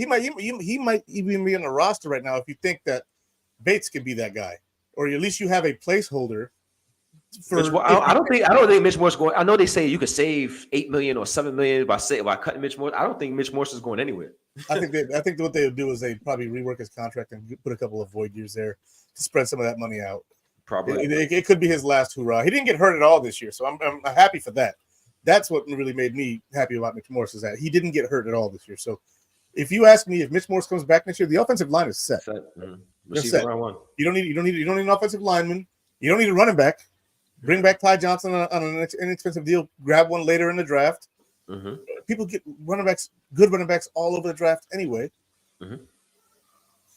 might even be on the roster right now if you think that Bates could be that guy. Or at least you have a placeholder. I don't think Mitch Morse going. I know they say you could save $8 million or $7 million by cutting Mitch Morse. I don't think Mitch Morse is going anywhere. I think what they'll do is they probably rework his contract and put a couple of void years there to spread some of that money out. Probably it could be his last hurrah. He didn't get hurt at all this year, so I'm happy for that. That's what really made me happy about Mitch Morse, is that he didn't get hurt at all this year. So if you ask me if Mitch Morse comes back next year, the offensive line is set. Set. You don't need an offensive lineman. You don't need a running back. Bring back Ty Johnson on an inexpensive deal. Grab one later in the draft. Mm-hmm. People get good running backs all over the draft anyway. Mm-hmm.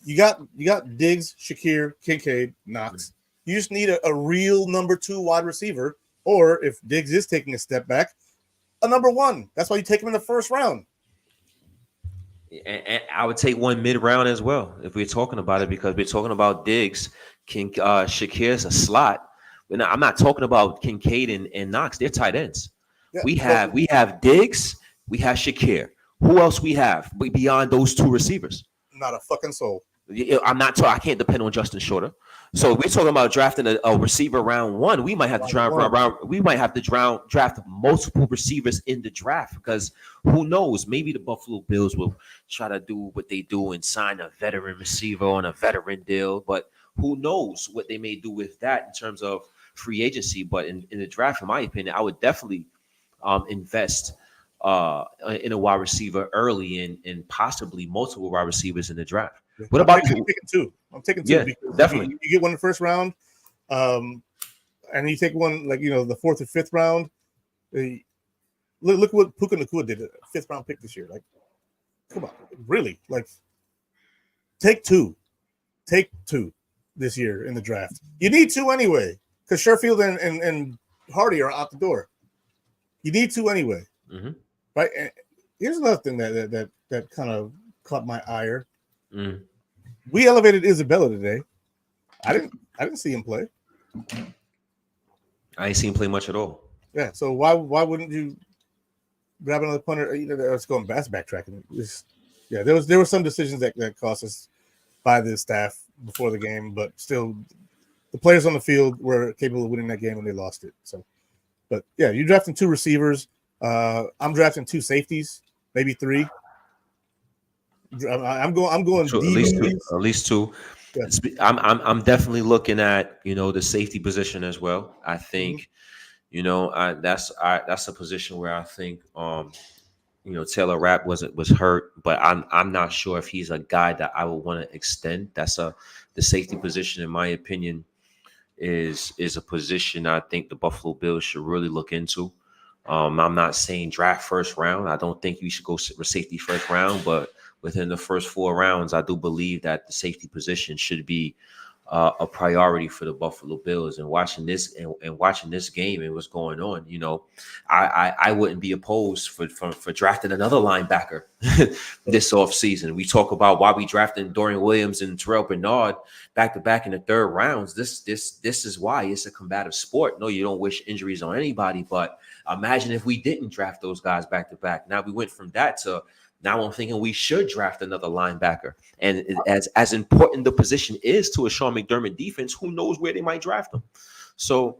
You got Diggs, Shakir, Kincaid, Knox. You just need a real number 2 wide receiver, or if Diggs is taking a step back, a number 1. That's why you take him in the first round. And I would take one mid-round as well if we're talking about it, because we're talking about Diggs. Shakir's a slot. I'm not talking about Kincaid and Knox. They're tight ends. Yeah, we have Diggs. We have Shakir. Who else we have beyond those 2 receivers? Not a fucking soul. I can't depend on Justin Shorter. So we're talking about drafting a receiver round 1. We might have to draft multiple receivers in the draft, because who knows? Maybe the Buffalo Bills will try to do what they do and sign a veteran receiver on a veteran deal. But who knows what they may do with that in terms of free agency. But in the draft, in my opinion, I would definitely invest in a wide receiver early and possibly multiple wide receivers in the draft. What about you? I'm taking 2. Yeah, definitely. You get one in the first round, and you take one the 4th or 5th round. Look what Puka Nacua did, a 5th round pick this year. Like, come on, really? Like, take 2 this year in the draft. You need 2 anyway, because Sherfield and Hardy are out the door. You need 2 anyway, right? And here's another thing that kind of caught my ire. We elevated Isabella today. I didn't see him play. I ain't seen him play much at all. Yeah, so why wouldn't you grab another punter? Let's backtracking. There were some decisions that cost us by the staff before the game, but still, the players on the field were capable of winning that game when they lost it. So, but yeah, you're drafting 2 receivers. I'm drafting 2 safeties, maybe 3. I'm going So deep. at least two. Yeah. I'm definitely looking at the safety position as well. I think that's a position where I think Taylor Rapp was hurt, but I'm not sure if he's a guy that I would want to extend. The safety position, in my opinion, is a position I think the Buffalo Bills should really look into. I'm not saying draft first round. I don't think you should go with safety first round, but within the first 4 rounds, I do believe that the safety position should be a priority for the Buffalo Bills. And watching this game and what's going on, I wouldn't be opposed for drafting another linebacker this offseason. We talk about why we drafted Dorian Williams and Terrell Bernard back to back in the 3rd rounds. This is why it's a combative sport. No, you don't wish injuries on anybody, but imagine if we didn't draft those guys back to back. Now we went from that to now I'm thinking we should draft another linebacker. And as important the position is to a Sean McDermott defense, who knows where they might draft them. So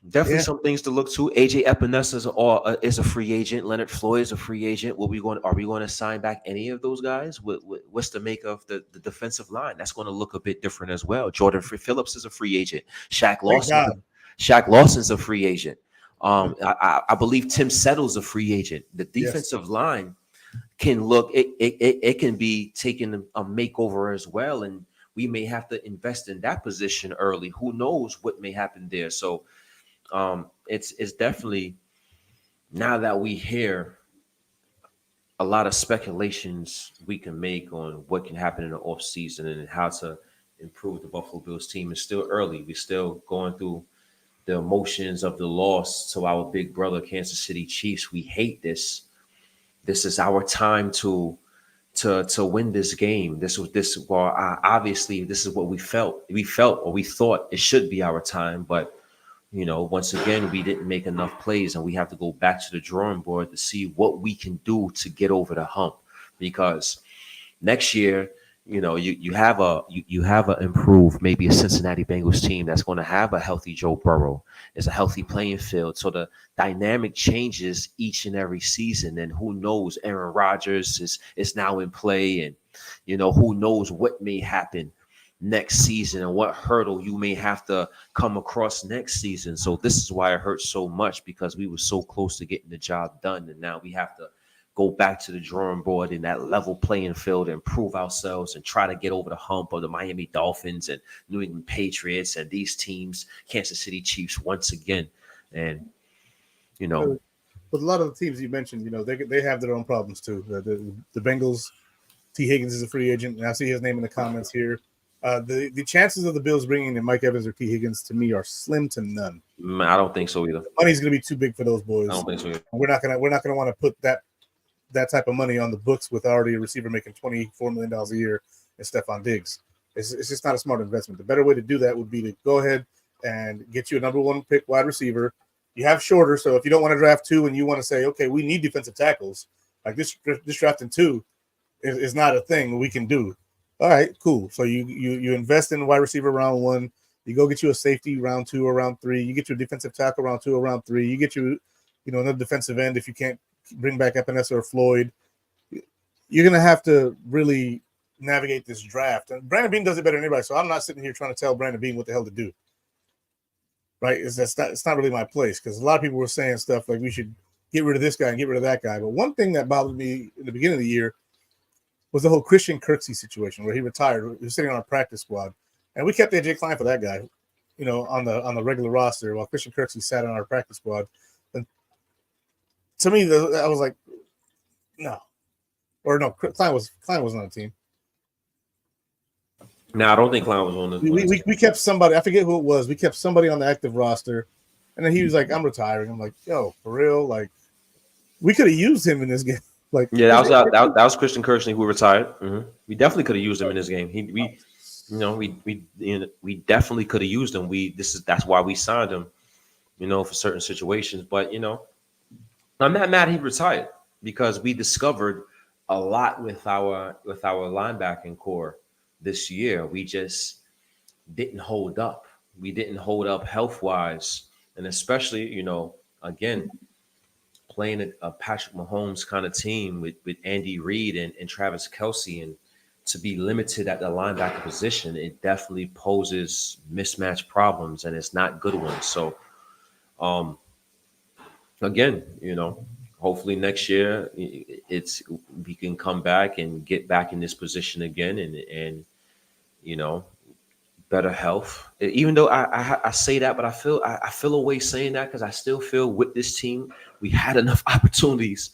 definitely some things to look to. AJ Epinesa is a free agent. Leonard Floyd is a free agent. Are we going to sign back any of those guys? What's the make of the defensive line? That's going to look a bit different as well. Jordan Phillips is a free agent. Shaq Lawson's a free agent. I believe Tim Settle's a free agent. The defensive line can look it can be taking a makeover as well, and we may have to invest in that position early. Who knows what may happen there? So it's definitely, now that we hear a lot of speculations we can make on what can happen in the offseason and how to improve the Buffalo Bills team. It's still early. We're still going through the emotions of the loss to our big brother Kansas City Chiefs. We hate this. This is our time to win this game. Obviously this is what we felt. We thought it should be our time, but once again, we didn't make enough plays, and we have to go back to the drawing board to see what we can do to get over the hump. Because next year, you have a improved, maybe a Cincinnati Bengals team that's going to have a healthy Joe Burrow. It's a healthy playing field, so the dynamic changes each and every season. And who knows, Aaron Rodgers is now in play, and who knows what may happen next season and what hurdle you may have to come across next season. So this is why it hurts so much, because we were so close to getting the job done, and now we have to go back to the drawing board in that level playing field and prove ourselves and try to get over the hump of the Miami Dolphins and New England Patriots and these teams, Kansas City Chiefs once again. And but a lot of the teams you mentioned, they have their own problems too. The Bengals, T. Higgins is a free agent, and I see his name in the comments here. The chances of the Bills bringing in Mike Evans or T. Higgins to me are slim to none. I don't think so either. The money's going to be too big for those boys. I don't think so either. We're not going to want to put that type of money on the books with already a receiver making $24 million a year and Stephon Diggs. It's just not a smart investment. The better way to do that would be to go ahead and get you a number 1 pick wide receiver. You have shorter, so if you don't want to draft 2 and you want to say, okay, we need defensive tackles, like this drafting 2 is not a thing we can do. All right, cool. So you invest in wide receiver round 1. You go get you a safety round 2 or round 3. You get your defensive tackle round 2 or round 3. You get another defensive end if you can't bring back Epinesa or Floyd. You're going to have to really navigate this draft. And Brandon Beane does it better than anybody, so I'm not sitting here trying to tell Brandon Beane what the hell to do. Right? It's not really my place, because a lot of people were saying stuff like we should get rid of this guy and get rid of that guy. But one thing that bothered me in the beginning of the year was the whole Christian Kirksey situation where he retired. He was sitting on our practice squad, and we kept AJ Klein for that guy, on the regular roster, while Christian Kirksey sat on our practice squad. And to me, I was like, no, Klein was on the team. No, I don't think Klein was on the. We kept somebody. I forget who it was. We kept somebody on the active roster, and then he was like, "I'm retiring." I'm like, "Yo, for real? Like, we could have used him in this game." Like, yeah, that was Christian Kirksey who retired. Mm-hmm. We definitely could have used him in this game. We definitely could have used him. That's why we signed him, for certain situations. But I'm not mad he retired, because we discovered a lot with our linebacking core. this year, we just didn't hold up. We didn't hold up health wise, and especially, again, playing a Patrick Mahomes kind of team with Andy Reid and Travis Kelce, and to be limited at the linebacker position, it definitely poses mismatch problems, and it's not good ones. So, again, hopefully next year we can come back and get back in this position again, and you know better health. Even though I say that, but I feel a way saying that because I still feel with this team we had enough opportunities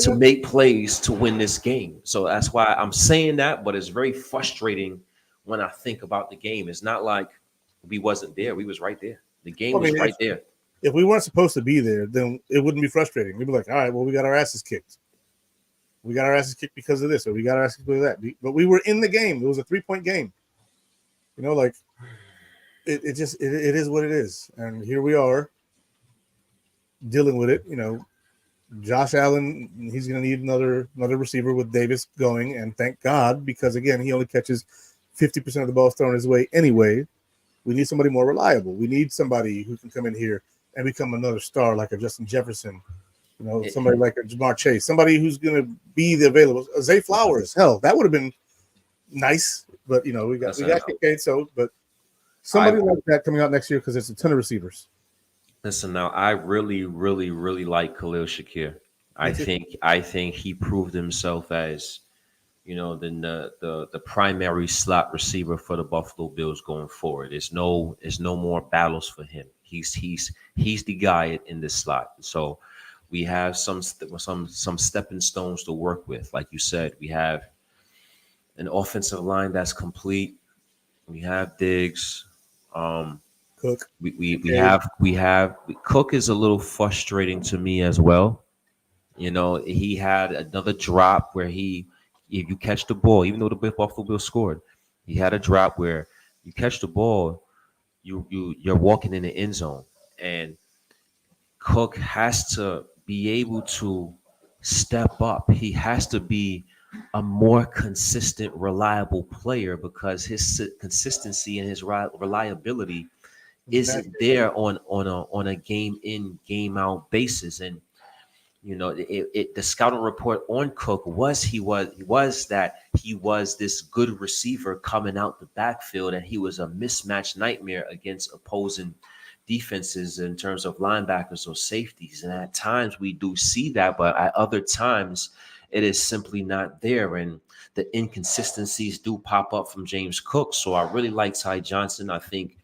to make plays to win this game. So that's why I'm saying that. But it's very frustrating when I think about the game. It's not like we wasn't there; we was right there. The game was right there. If we weren't supposed to be there, then it wouldn't be frustrating. We'd be like, all right, well, we got our asses kicked. We got our asses kicked because of this, or we got our asses kicked because of that. But we were in the game. It was a 3-point game. Like it is what it is. And here we are dealing with it. Josh Allen, he's going to need another receiver with Davis going. And thank God, because, again, he only catches 50% of the balls thrown his way anyway. We need somebody more reliable. We need somebody who can come in here and become another star like a Justin Jefferson, somebody like a Jamar Chase, somebody who's going to be the available. Zay Flowers, hell, that would have been nice, but we got Kincaid, but somebody like that coming out next year because there's a ton of receivers. Listen, now I really, really, really like Khalil Shakir. I think he proved himself as the primary slot receiver for the Buffalo Bills going forward. There's no more battles for him. He's the guy in this slot. So we have some stepping stones to work with. Like you said, we have an offensive line that's complete. We have Diggs. Cook. We have Cook is a little frustrating to me as well. He had another drop where if you catch the ball, even though the Buffalo Bills scored, he had a drop where you catch the ball, you're walking in the end zone, and Cook has to be able to step up. He has to be a more consistent, reliable player because his consistency and his reliability isn't there on a game in, game out basis. And the scouting report on Cook was that he was this good receiver coming out the backfield, and he was a mismatch nightmare against opposing defenses in terms of linebackers or safeties. And at times we do see that, but at other times it is simply not there. And the inconsistencies do pop up from James Cook. So I really like Ty Johnson. I think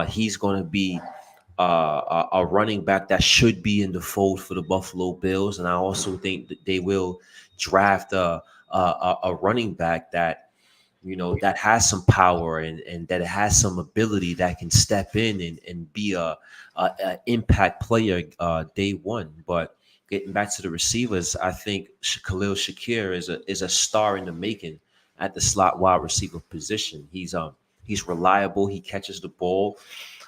he's going to be a running back that should be in the fold for the Buffalo Bills. And I also think that they will draft a running back that that has some power and that has some ability that can step in and be a impact player day one. But getting back to the receivers, I think Khalil Shakir is a star in the making at the slot wide receiver position. He's reliable. He catches the ball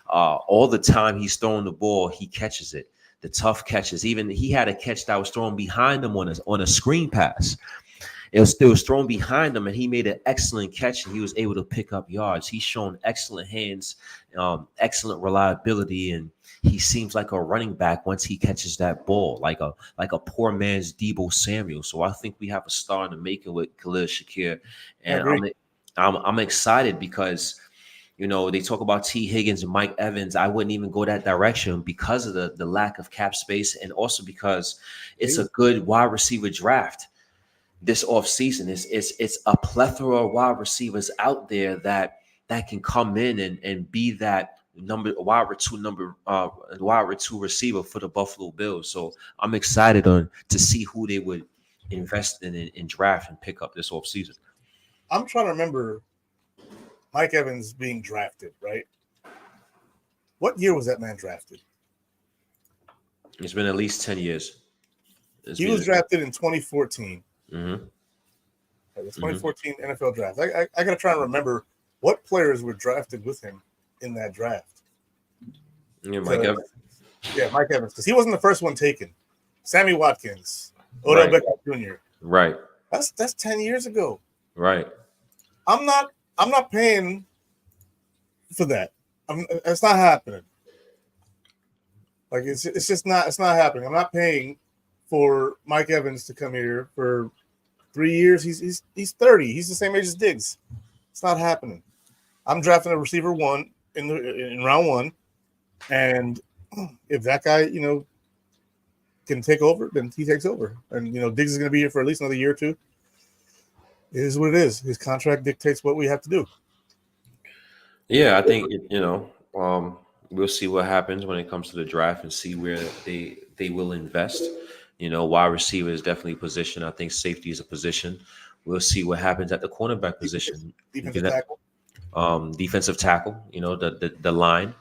all the time. He's throwing the ball. He catches it. The tough catches. Even he had a catch that was thrown behind him on a screen pass. It was thrown behind him, and he made an excellent catch, and he was able to pick up yards. He's shown excellent hands, excellent reliability, and he seems like a running back once he catches that ball, like a poor man's Deebo Samuel. So I think we have a star in the making with Khalil Shakir, and I'm excited because they talk about T. Higgins and Mike Evans. I wouldn't even go that direction because of the lack of cap space, and also because it's a good wide receiver draft. This offseason, it's a plethora of wide receivers out there that can come in and be that wide two receiver for the Buffalo Bills. So I'm excited to see who they would invest in draft and pick up this offseason. I'm trying to remember Mike Evans being drafted, right? What year was that man drafted? It's been at least 10 years. He was drafted in 2014. Mm-hmm. The 2014 NFL draft. I got to try and remember what players were drafted with him in that draft. Yeah, Mike Evans. Yeah, Mike Evans, because he wasn't the first one taken. Sammy Watkins, Odell Beckham Jr. Right. That's 10 years ago. Right. I'm not paying for that. It's not happening. Like it's just not happening. I'm not paying for Mike Evans to come here for 3 years. He's 30. He's the same age as Diggs. It's not happening. I'm drafting a receiver 1 in round 1, and if that guy can take over, then he takes over. And Diggs is going to be here for at least another year or two. It is what it is. His contract dictates what we have to do. Yeah, I think we'll see what happens when it comes to the draft and see where they will invest. Wide receiver is definitely a position. I think safety is a position. We'll see what happens at the cornerback position. Defensive tackle. Defensive tackle. The line.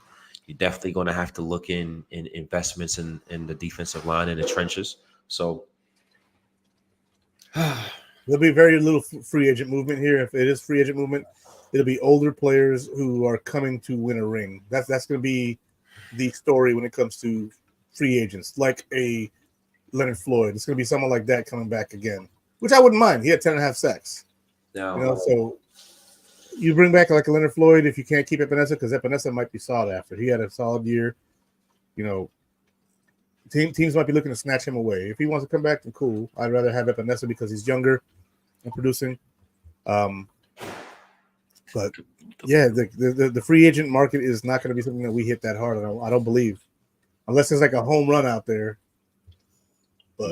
You're definitely going to have to look in investments in the defensive line and the trenches. So there'll be very little free agent movement here. If it is free agent movement, it'll be older players who are coming to win a ring. That's going to be the story when it comes to free agents, like a Leonard Floyd. It's going to be someone like that coming back again, which I wouldn't mind. He had 10.5 sacks. No. So you bring back like a Leonard Floyd if you can't keep Epinesa, because Epinesa might be sought after. He had a solid year. Teams might be looking to snatch him away. If he wants to come back, then cool. I'd rather have Epinesa because he's younger and producing. But yeah, the free agent market is not going to be something that we hit that hard. I don't believe, unless there's like a home run out there. But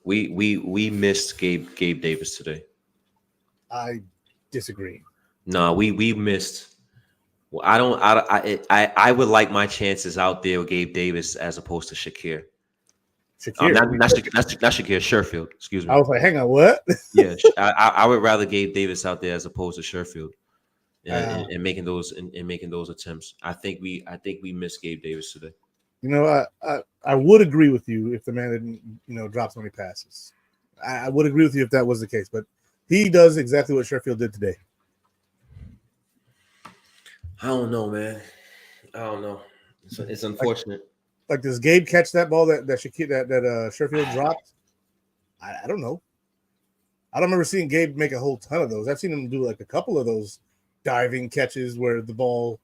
we missed Gabe Davis today. I disagree. No, we missed. Well, I would like my chances out there with Gabe Davis as opposed to Shakir. Not Shakir, Sherfield. Excuse me. I was like, hang on, what? Yeah, I would rather Gabe Davis out there as opposed to Sherfield, and making those attempts. I think we missed Gabe Davis today. I would agree with you if the man didn't drop so many passes. I would agree with you if that was the case, but he does exactly what Sherfield did today. I don't know, man. I don't know. It's unfortunate. Like, does Gabe catch that ball that Sherfield dropped? I don't know. I don't remember seeing Gabe make a whole ton of those. I've seen him do like a couple of those diving catches where the ball,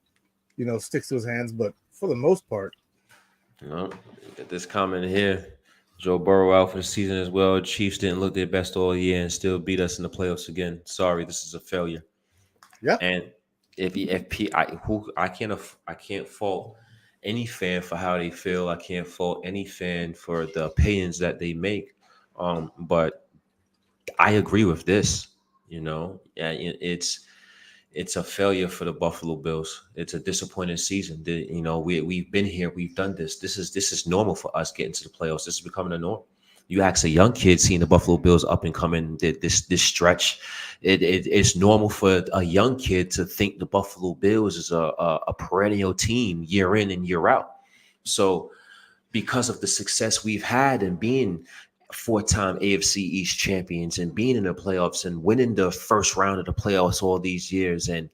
sticks to his hands, but for the most part. Get this comment here. Joe Burrow out for the season as well. Chiefs didn't look their best all year and still beat us in the playoffs again. Sorry, this is a failure. Yeah. And I can't fault any fan for how they feel. I can't fault any fan for the opinions that they make. But I agree with this. It's a failure for the Buffalo Bills. It's a disappointing season. We've been here. We've done this. This is normal for us getting to the playoffs. This is becoming a norm. You ask a young kid seeing the Buffalo Bills up and coming this stretch, it's normal for a young kid to think the Buffalo Bills is a perennial team year in and year out. So because of the success we've had and being 4-time AFC East champions and being in the playoffs and winning the first round of the playoffs all these years and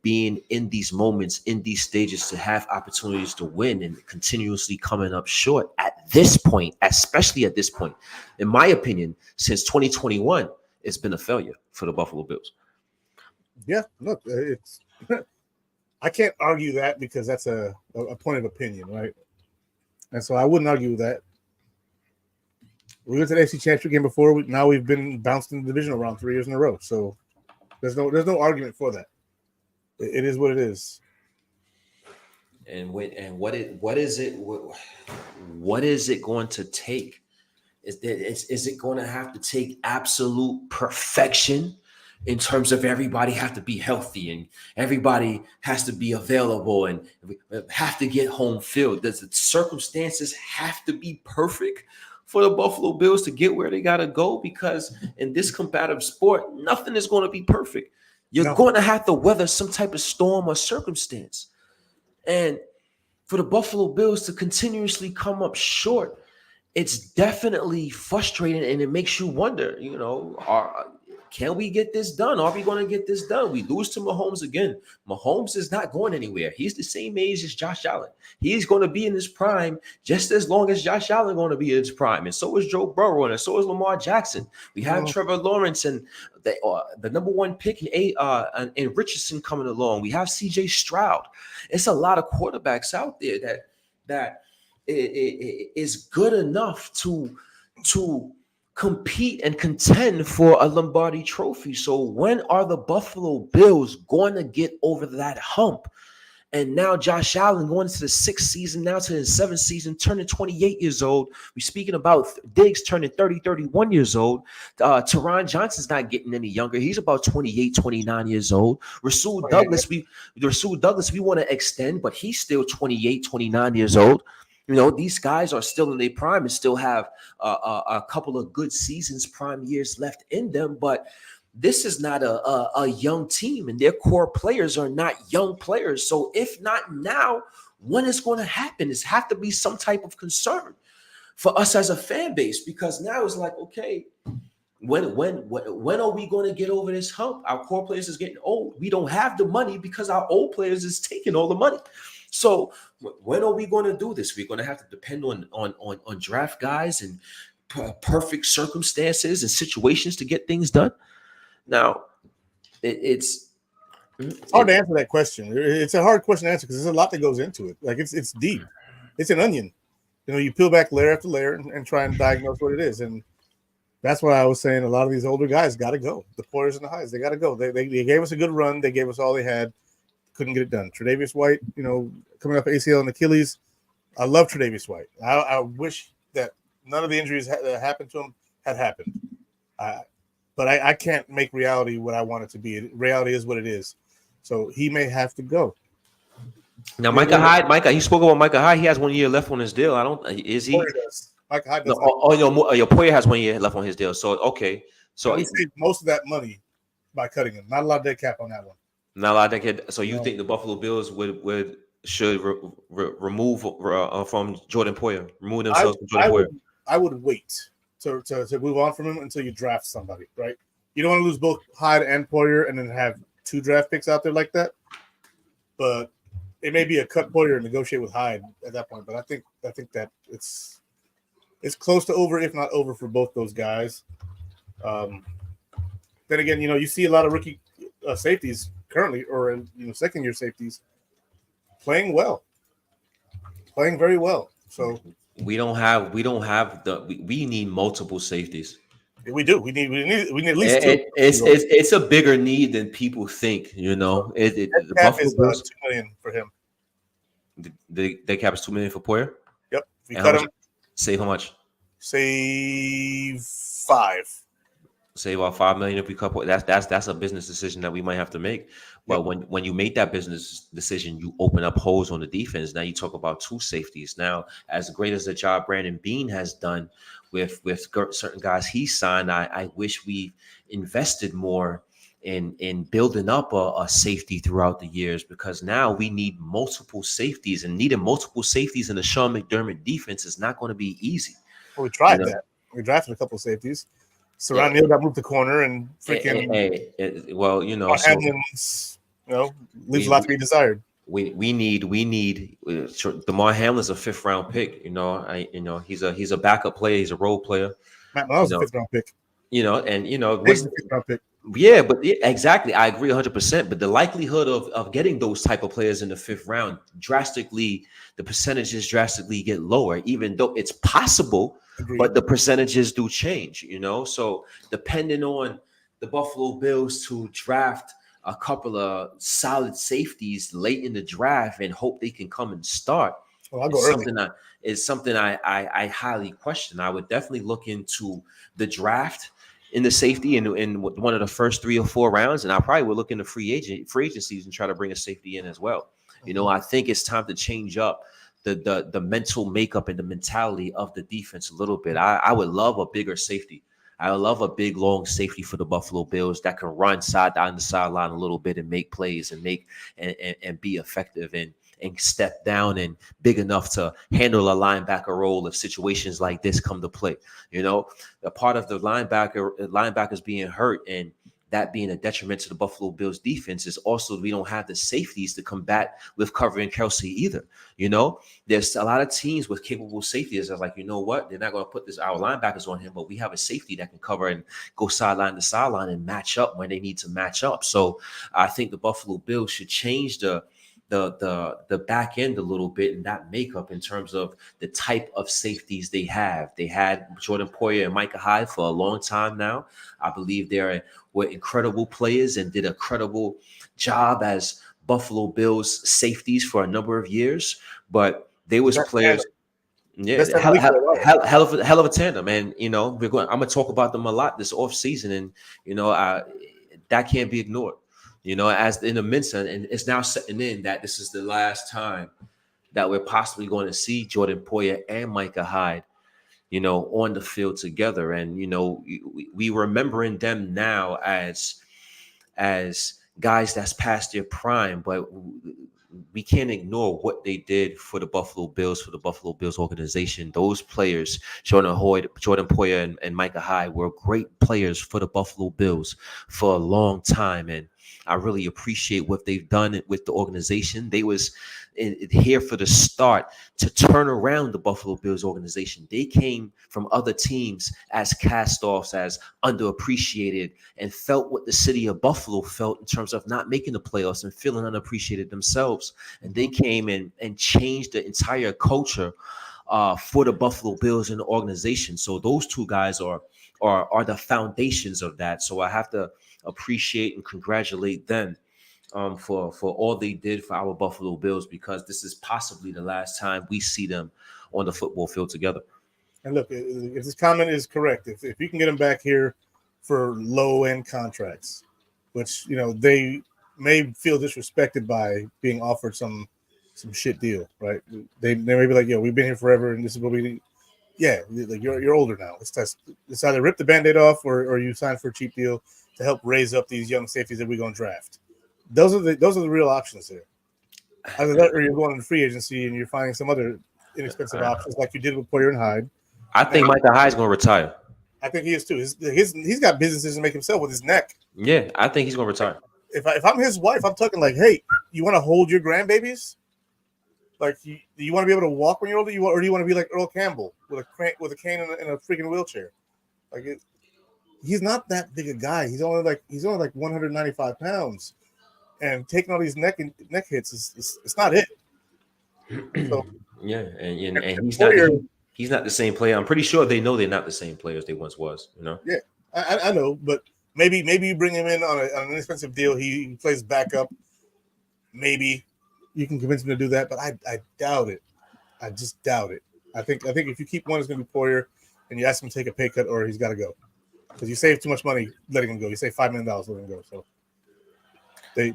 being in these moments, in these stages to have opportunities to win and continuously coming up short at this point, especially at this point, in my opinion, since 2021, it's been a failure for the Buffalo Bills. Yeah, look, it's I can't argue that because that's a point of opinion, right? And so I wouldn't argue with that. We went to the AFC Championship game before. Now we've been bounced in the divisional round 3 years in a row. So there's no argument for that. It is what it is. And what is it going to take? Is it going to have to take absolute perfection in terms of everybody have to be healthy and everybody has to be available and have to get home field? Does the circumstances have to be perfect for the Buffalo Bills to get where they got to go? Because in this competitive sport, nothing is going to be perfect. You're going to have to weather some type of storm or circumstance. And for the Buffalo Bills to continuously come up short, it's definitely frustrating and it makes you wonder, Can we get this done? Are we going to get this done? We lose to Mahomes again. Mahomes is not going anywhere. He's the same age as Josh Allen. He's going to be in his prime just as long as Josh Allen going to be in his prime. And so is Joe Burrow, and so is Lamar Jackson. We have Trevor Lawrence and the number one pick and Richardson coming along. We have CJ Stroud. It's a lot of quarterbacks out there that is good enough to compete and contend for a Lombardi trophy. So when are the Buffalo Bills going to get over that hump? And now Josh Allen going into the 6th season, now to his 7th season, turning 28 years old. We're speaking about Diggs turning 30, 31 years old. Teron Johnson's not getting any younger. He's about 28, 29 years old. Rasul Douglas, we want to extend, but he's still 28, 29 years old. You know, these guys are still in their prime and still have a couple of good seasons, prime years left in them. But this is not a young team, and their core players are not young players. So if not now, when is going to happen? It's have to be some type of concern for us as a fan base, because now it's like, okay, when are we going to get over this hump? Our core players is getting old. We don't have the money because our old players is taking all the money. So when are we going to do this? We're going to have to depend on draft guys and perfect circumstances and situations to get things done. Now, it's hard to answer that question. It's a hard question to answer because there's a lot that goes into it. Like it's deep. It's an onion. You know, you peel back layer after layer and try and diagnose what it is. And that's why I was saying a lot of these older guys got to go. The Poyers and the Highs, they got to go. They gave us a good run. They gave us all they had. Couldn't get it done. Tre'Davious White, you know, coming off ACL and Achilles. I love Tre'Davious White. I wish that none of the injuries that happened to him had happened. But I can't make reality what I want it to be. Reality is what it is. So he may have to go. Now, Micah Hyde, he spoke about Micah Hyde. He has 1 year left on his deal. Is he? Micah Hyde does. Your Poyer has 1 year left on his deal. So, okay. So he saved most of that money by cutting him. Not a lot of dead cap on that one. Not a lot of dead. So you think the Buffalo Bills should remove from Jordan Poyer? Remove themselves from Jordan Poyer? I would wait to move on from him until you draft somebody, right? You don't want to lose both Hyde and Poyer and then have 2 draft picks out there like that. But it may be a cut Poyer and negotiate with Hyde at that point. But I think that it's close to over, if not over, for both those guys. Then again, you know, you see a lot of rookie safeties currently, or second year safeties, playing very well. So we need multiple safeties. We do. We need at least 2. It's a bigger need than people think. You know, the cap is $2 million for him. The cap is $2 million for Poyer. Yep. If you cut him, save how much? Save 5. Save about $5 million if we cut Poyer. That's a business decision that we might have to make. But when you make that business decision, you open up holes on the defense. Now you talk about 2 safeties. Now, as great as the job Brandon Beane has done with certain guys he signed, I wish we invested more in building up a safety throughout the years, because now we need multiple safeties, and needing multiple safeties in the Sean McDermott defense is not going to be easy. Well, we tried that. We drafted a couple of safeties. Saran Neal got moved to corner and freaking. Leaves a lot to be desired. We need Damar Hamlin's a 5th round pick. He's a backup player. He's a role player. Matt Miles is a 5th round pick. He's a 5th round pick. Yeah, but exactly, I agree 100%. But the likelihood of getting those type of players in the 5th round the percentages drastically get lower, even though it's possible. Agreed. But the percentages do change, So depending on the Buffalo Bills to draft a couple of solid safeties late in the draft and hope they can come and start. Well, I'll go early. It's something I highly question. I would definitely look into the draft in the safety in one of the first 3 or 4 rounds, and I probably would look into free agencies and try to bring a safety in as well. I think it's time to change up the mental makeup and the mentality of the defense a little bit. I would love a bigger safety. I would love a big, long safety for the Buffalo Bills that can run side down the sideline a little bit and make plays and and be effective and step down and big enough to handle a linebacker role if situations like this come to play. You know, a part of the linebackers being hurt and that being a detriment to the Buffalo Bills defense is also we don't have the safeties to combat with covering Kelsey either. You know, there's a lot of teams with capable safeties that's like, you know what, they're not going to put our linebackers on him, but we have a safety that can cover and go sideline to sideline and match up when they need to match up. So I think the Buffalo Bills should change the back end a little bit and that makeup in terms of the type of safeties they have. They had Jordan Poyer and Micah Hyde for a long time now. I believe were incredible players and did a credible job as Buffalo Bills safeties for a number of years. But they was players. Yeah, hell of a tandem. And, you know, I'm going to talk about them a lot this offseason. And, you know, that can't be ignored. You know, as in the Mensa, and it's now setting in that this is the last time that we're possibly going to see Jordan Poyer and Micah Hyde, you know, on the field together. And, you know, we remembering them now as guys that's past their prime, but we can't ignore what they did for the Buffalo Bills, for the Buffalo Bills organization. Those players, Jordan Poyer and Micah Hyde, were great players for the Buffalo Bills for a long time. And I really appreciate what they've done with the organization. They was here for the start to turn around the Buffalo Bills organization. They came from other teams as cast-offs, as underappreciated, and felt what the city of Buffalo felt in terms of not making the playoffs and feeling unappreciated themselves. And they came in and changed the entire culture for the Buffalo Bills and the organization. So those two guys are the foundations of that. So I have to appreciate and congratulate them for all they did for our Buffalo Bills, because this is possibly the last time we see them on the football field together. And look, if this comment is correct, if you can get them back here for low-end contracts, which, you know, they may feel disrespected by being offered some shit deal, right? They may be like, yo, we've been here forever, and this is what we need. Yeah, like you're older now. It's either rip the Band-Aid off or you sign for a cheap deal to help raise up these young safeties that we're going to draft. Those are the real options here. Either that, or you're going to free agency and you're finding some other inexpensive options like you did with Poyer and Hyde. I think Micah Hyde's going to retire. I think he is too. He's got businesses to make himself with his neck. Yeah, I think he's going to retire. If I'm his wife, I'm talking like, hey, you want to hold your grandbabies? Like, you want to be able to walk when you're older, or do you want to be like Earl Campbell with a cane and a freaking wheelchair? Like, he's not that big a guy. He's only like 195 pounds. And taking all these neck hits it's not it. So, yeah, and he's not the same player. I'm pretty sure they know they're not the same players they once was. You know. Yeah, I know, but maybe you bring him in on an inexpensive deal. He plays backup. Maybe you can convince him to do that, but I doubt it. I just doubt it. I think if you keep one, it's going to be Poyer, and you ask him to take a pay cut, or he's got to go because you save too much money letting him go. You save $5 million letting him go. So. They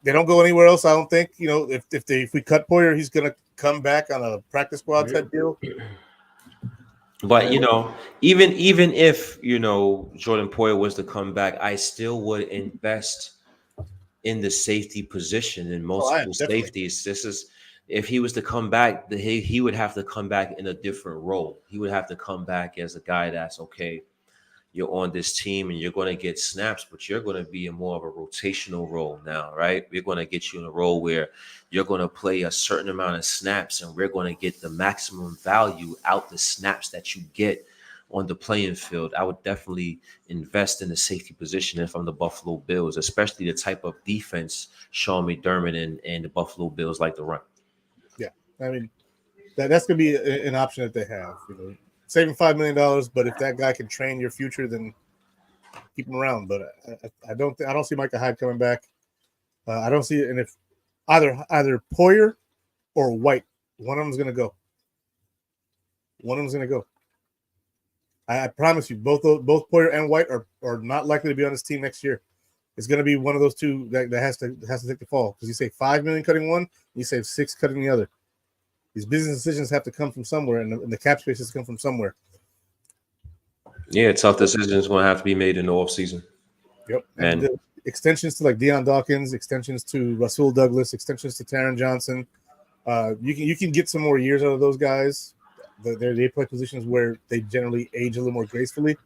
don't go anywhere else. I don't think, you know, if we cut Poyer, he's going to come back on a practice squad type deal. But, you know, even if, you know, Jordan Poyer was to come back, I still would invest in the safety position in multiple safeties. This is, if he was to come back, he would have to come back in a different role. He would have to come back as a guy that's okay. You're on this team and you're going to get snaps, but you're going to be in more of a rotational role now, right? We're going to get you in a role where you're going to play a certain amount of snaps, and we're going to get the maximum value out the snaps that you get on the playing field. I would definitely invest in the safety position if I'm the Buffalo Bills, especially the type of defense Sean McDermott and the Buffalo Bills like to run. Yeah, I mean, that's going to be an option that they have, you know. Saving $5 million, but if that guy can train your future, then keep him around. But I don't see Micah Hyde coming back. I don't see it. And if either Poyer or White, one of them is going to go. One of them is going to go. I promise you, both Poyer and White are not likely to be on this team next year. It's going to be one of those two that has to take the fall, because you save $5 million cutting one, you save $6 million cutting the other. These business decisions have to come from somewhere, and the cap space has to come from somewhere. Yeah, tough decisions going to have to be made in the offseason. Yep. And extensions to like Deion Dawkins, extensions to Rasul Douglas, extensions to Taron Johnson. You can get some more years out of those guys. They play positions where they generally age a little more gracefully.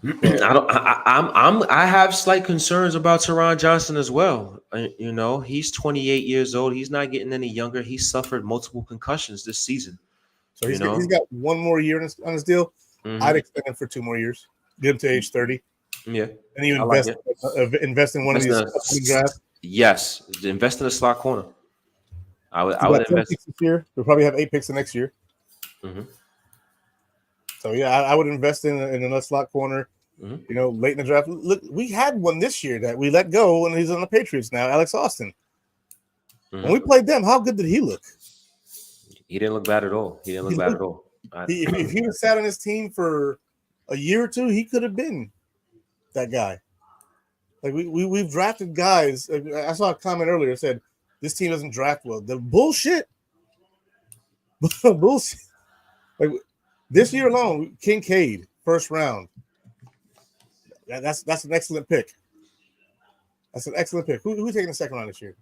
I have slight concerns about Teron Johnson as well. He's 28 years old. He's not getting any younger. He suffered multiple concussions this season. So he's got one more year on his deal. Mm-hmm. I'd extend him for 2 more years. Get him to age 30. Yeah. And you invest in one of these drafts. Yes. Invest in a slot corner. I would invest this year. We'll probably have 8 picks the next year. Mm-hmm. So yeah, I would invest in another slot corner. Mm-hmm. Late in the draft. Look, we had one this year that we let go, and he's on the Patriots now. Alex Austin. Mm-hmm. When we played them, how good did he look? He didn't look bad at all. If he was sat on his team for a year or two, he could have been that guy. Like we've drafted guys. I saw a comment earlier that said this team doesn't draft well. The bullshit. Bullshit. Like this year alone, Kincaid, first round. That's an excellent pick. That's an excellent pick. Who's taking the second round this year?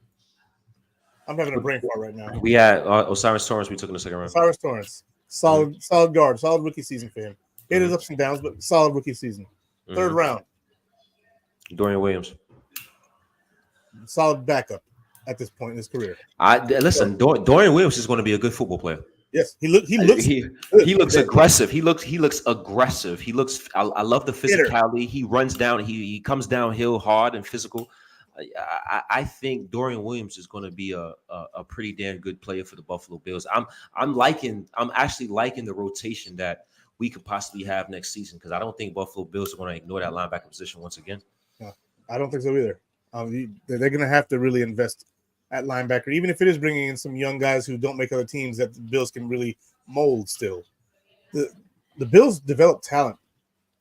I'm having a brain fart right now. We had Osiris Torrance. We took in the second round. Osiris Torrance, solid guard, solid rookie season for him. Hit his ups and downs, but solid rookie season. Third round. Dorian Williams, solid backup at this point in his career. Dorian Williams is going to be a good football player. Yes, he looks aggressive. He looks aggressive. I love the physicality. He runs down. He comes downhill hard and physical. I think Dorian Williams is going to be a pretty damn good player for the Buffalo Bills. I'm actually liking the rotation that we could possibly have next season, because I don't think Buffalo Bills are going to ignore that linebacker position once again. No, I don't think so either. They're going to have to really invest at linebacker, even if it is bringing in some young guys who don't make other teams that the Bills can really mold still. The Bills develop talent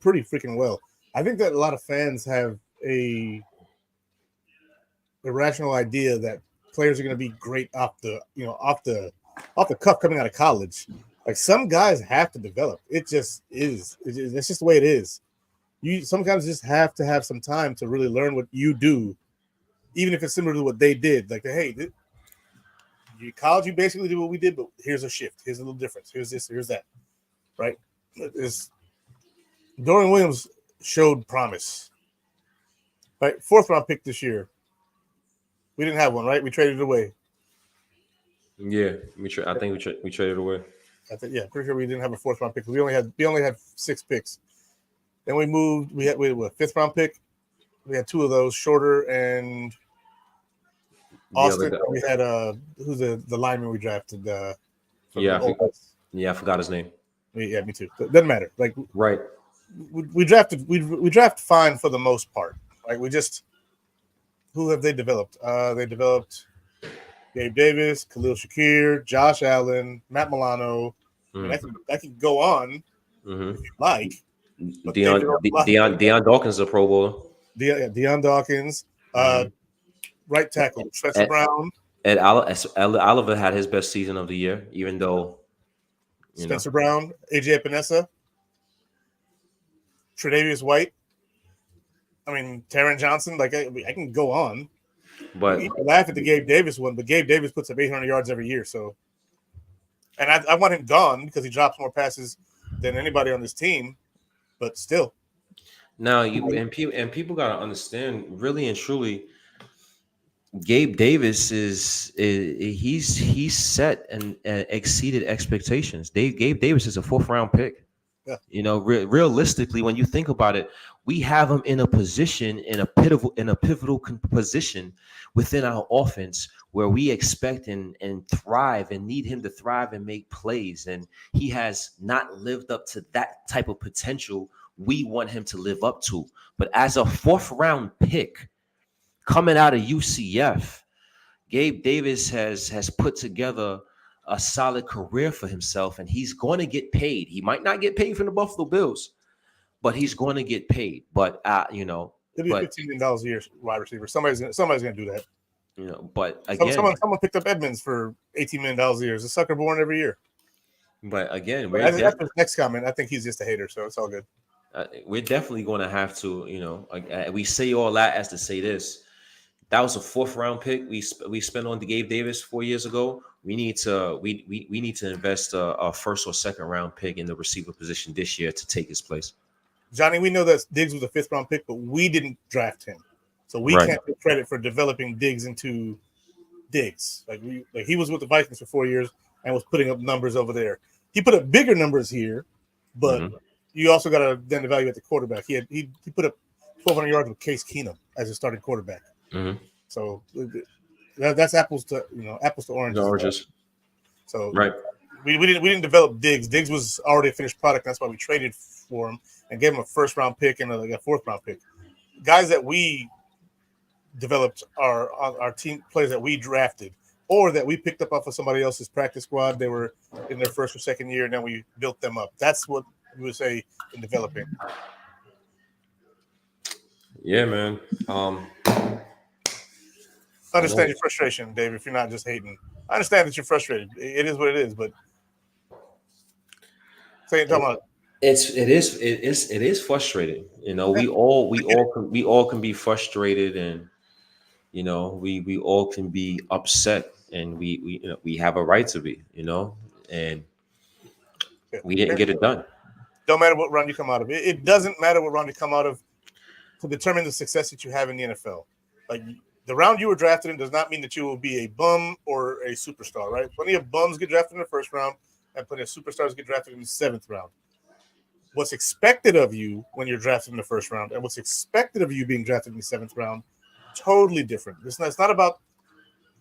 pretty freaking well. I think that a lot of fans have a irrational idea that players are going to be great off the cuff coming out of college. Like, some guys have to develop. It just is. It's just the way it is. You sometimes just have to have some time to really learn what you do, even if it's similar to what they did. Like, hey, college, you basically do what we did, but here's a shift. Here's a little difference. Here's this. Here's that. Right? Dorian Williams showed promise. Right? 4th round pick this year. We didn't have one, right? We traded it away. Yeah, I think we traded away. Pretty sure we didn't have a 4th round pick. We only had 6 picks. Then we moved. We had a 5th round pick. We had 2 of those, Shorter and Austin. We had who's the lineman we drafted? I forgot his name. Yeah, me too. It doesn't matter. Like, right. We draft fine for the most part. Like, who have they developed? They developed Gabe Davis, Khalil Shakir, Josh Allen, Matt Milano. Mm-hmm. I could go on if you like. Deion Dawkins is a Pro Bowler. Deion Dawkins. Right tackle, Spencer Brown. Ed Oliver had his best season of the year, even though Spencer Brown, AJ Epinesa, Tre'Davious White. I mean, Taron Johnson. Like, I can go on. But you laugh at the Gabe Davis one, but Gabe Davis puts up 800 yards every year. So, and I want him gone because he drops more passes than anybody on this team. But still, now people got to understand, really and truly, Gabe Davis he's set and exceeded expectations. Gabe Davis is a 4th round pick. Yeah. Realistically, when you think about it, we have him in a position, in a pivotal position within our offense where we expect and thrive and need him to thrive and make plays. And he has not lived up to that type of potential we want him to live up to. But as a 4th round pick coming out of UCF, Gabe Davis has put together a solid career for himself, and he's going to get paid. He might not get paid from the Buffalo Bills, but he's going to get paid. But it'll be $15 million a year wide receiver. Somebody's gonna do that. But again, someone picked up Edmonds for $18 million a year. It's a sucker born every year. But again, after the next comment, I think he's just a hater, so it's all good. We're definitely going to have to, we say all that as to say this. That was a 4th round pick we spent on the Gabe Davis 4 years ago. we need to invest a first or second round pick in the receiver position this year to take his place. Johnny, we know that Diggs was a 5th round pick, but we didn't draft him, so we Right. can't take credit for developing Diggs into Diggs. Like he was with the Vikings for 4 years and was putting up numbers over there. He put up bigger numbers here, but you also got to then evaluate the quarterback. He put up 1,200 yards with Case Keenum as his starting quarterback. So that's apples to oranges. Oranges. So right. We didn't develop Diggs. Diggs was already a finished product. That's why we traded for him and gave him a 1st round pick and a 4th round pick. Guys that we developed are our team players that we drafted or that we picked up off of somebody else's practice squad. They were in their 1st or 2nd year, and then we built them up. That's what we would say in developing. Yeah, man. Understand your frustration, Dave, if you're not just hating. I understand that you're frustrated. It is what it is, but it is frustrating. You know, we all can be frustrated, and you know, we all can be upset, and we have a right to be, you know, and we didn't get it done. Don't matter what round you come out of. It doesn't matter what round you come out of to determine the success that you have in the NFL. Like the round you were drafted in does not mean that you will be a bum or a superstar, right? Plenty of bums get drafted in the 1st round, and plenty of superstars get drafted in the 7th round. What's expected of you when you're drafted in the 1st round and what's expected of you being drafted in the 7th round, totally different. It's not about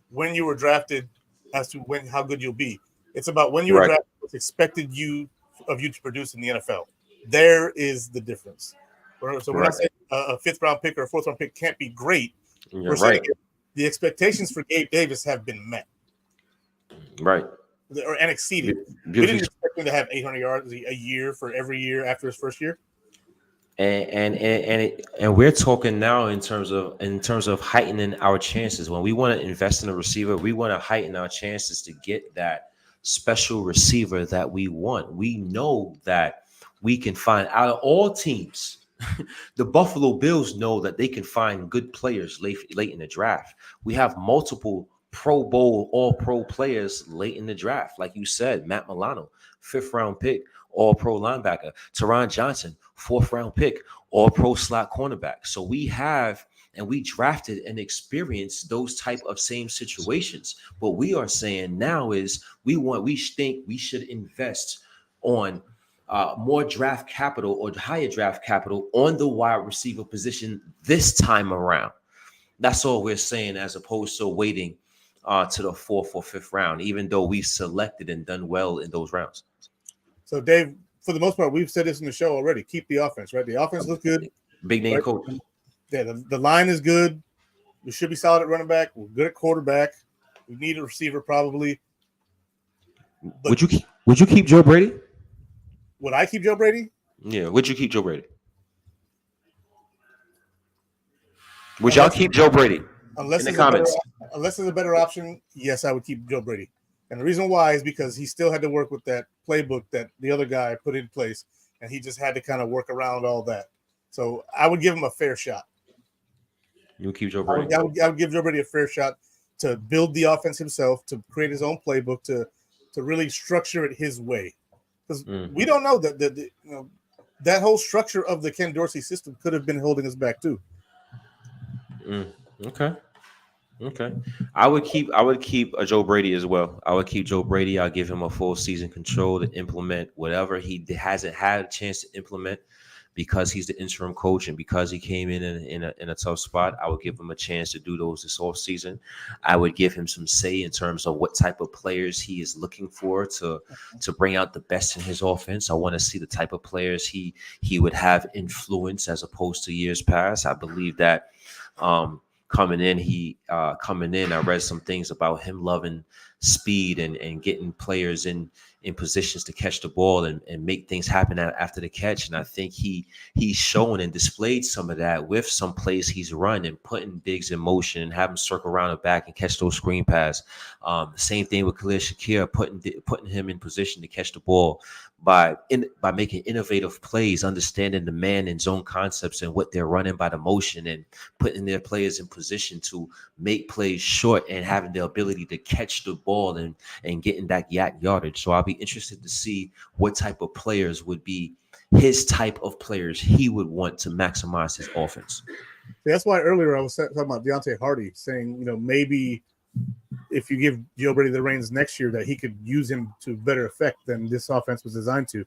when you were drafted as to how good you'll be. It's about when you were drafted, what's expected of you to produce in the NFL. There is the difference. So we're not saying a 5th round pick or a 4th round pick can't be great. We're saying the expectations for Gabe Davis have been met. Right. And exceeded. We didn't expect him to have 800 yards a year for every year after his 1st year. And we're talking now in terms of heightening our chances. When we want to invest in a receiver, we want to heighten our chances to get that special receiver that we want. We know that we can find, out of all teams, the Buffalo Bills know that they can find good players late in the draft. We have multiple Pro Bowl, All-Pro players late in the draft. Like you said, Matt Milano, 5th round pick, All-Pro linebacker. Teron Johnson, 4th round pick, All-Pro slot cornerback. So we have, and we drafted and experienced those type of same situations. What we are saying now is we think we should invest on more draft capital or higher draft capital on the wide receiver position this time around. That's all we're saying, as opposed to waiting to the 4th or 5th round, even though we selected and done well in those rounds. So, Dave, for the most part, we've said this in the show already. Keep the offense, right? The offense looks good. Big name coach. Yeah, the line is good. We should be solid at running back. We're good at quarterback. We need a receiver probably. But would you keep Joe Brady? Would I keep Joe Brady? Yeah. Would you keep Joe Brady? Would y'all keep Joe Brady? Unless there's a better option, yes, I would keep Joe Brady. And the reason why is because he still had to work with that playbook that the other guy put in place, and he just had to kind of work around all that. So I would give him a fair shot. You would keep Joe Brady? I would give Joe Brady a fair shot to build the offense himself, to create his own playbook, to really structure it his way. Because we don't know that whole structure of the Ken Dorsey system could have been holding us back too. Okay. I would keep a Joe Brady as well. I would keep Joe Brady. I'll give him a full season control to implement whatever he hasn't had a chance to implement, because he's the interim coach and because he came in a tough spot. I would give him a chance to do those this off season. I would give him some say in terms of what type of players he is looking for to bring out the best in his offense. I want to see the type of players he would have influence as opposed to years past. I believe that coming in, I read some things about him loving speed and getting players in positions to catch the ball and make things happen after the catch. And I think he's shown and displayed some of that with some plays he's run and putting Diggs in motion and have him circle around the back and catch those screen passes. Same thing with Khalil Shakir, putting him in position to catch the ball by making innovative plays, understanding the man and zone concepts and what they're running by the motion, and putting their players in position to make plays short and having the ability to catch the ball and getting that yardage. So I'll be interested to see what type of players would be his type of players he would want to maximize his offense. That's why earlier I was talking about Deontay Hardy, saying, maybe if you give Joe Brady the reins next year, that he could use him to better effect than this offense was designed to.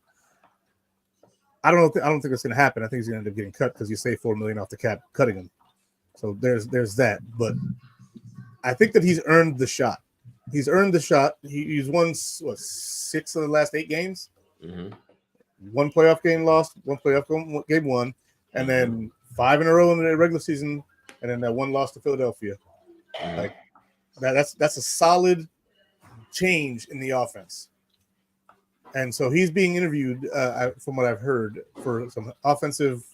I don't think it's going to happen. I think he's going to end up getting cut because you save $4 million off the cap cutting him. So there's that. But I think that he's earned the shot. He's earned the shot. He's won 6 of the last 8 games. Mm-hmm. 1 playoff game lost, 1 playoff game won, and then 5 in a row in the regular season, and then that 1 loss to Philadelphia. Like that's a solid change in the offense. And so he's being interviewed, from what I've heard, for some offensive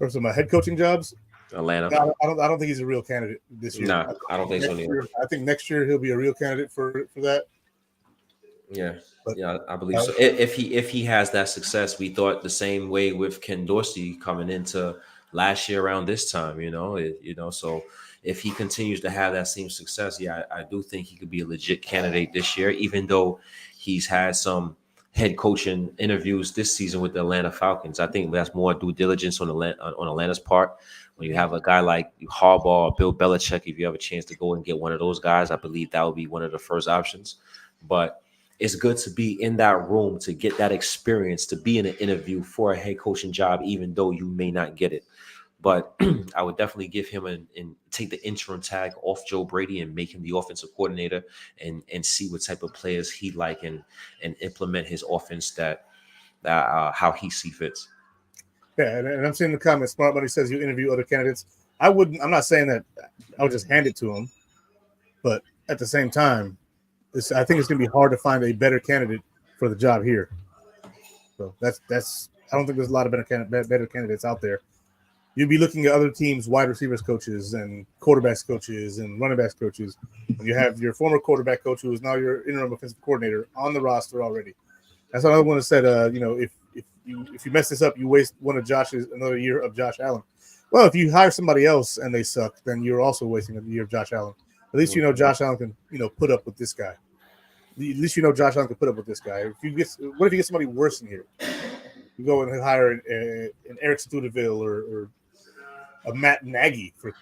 or some head coaching jobs. Atlanta. I don't think he's a real candidate this year. No, I don't think so neither. I think next year he'll be a real candidate for that. Yeah, but, I believe so. If he has that success, we thought the same way with Ken Dorsey coming into last year around this time. So if he continues to have that same success, I do think he could be a legit candidate this year, even though he's had some head coaching interviews this season with the Atlanta Falcons. I think that's more due diligence on Atlanta's part. When you have a guy like Harbaugh or Bill Belichick, if you have a chance to go and get one of those guys, I believe that would be one of the first options. But it's good to be in that room, to get that experience, to be in an interview for a head coaching job, even though you may not get it. But I would definitely give him and take the interim tag off Joe Brady and make him the offensive coordinator and see what type of players he like and implement his offense that how he see fits. Yeah, and I'm seeing the comments. Smart Money says you interview other candidates. I'm not saying that I would just hand it to him, but at the same time, I think it's going to be hard to find a better candidate for the job here. So that's. I don't think there's a lot of better candidates out there. You'd be looking at other teams' wide receivers coaches and quarterbacks coaches and running backs coaches. And you have your former quarterback coach, who is now your interim offensive coordinator, on the roster already. That's another one that said, if you mess this up, you waste another year of Josh Allen. Well, if you hire somebody else and they suck, then you're also wasting a year of Josh Allen. At least Josh Allen can put up with this guy. At least Josh Allen can put up with this guy. What if you get somebody worse in here? You go and hire an Eric Studeville or a Matt Nagy, for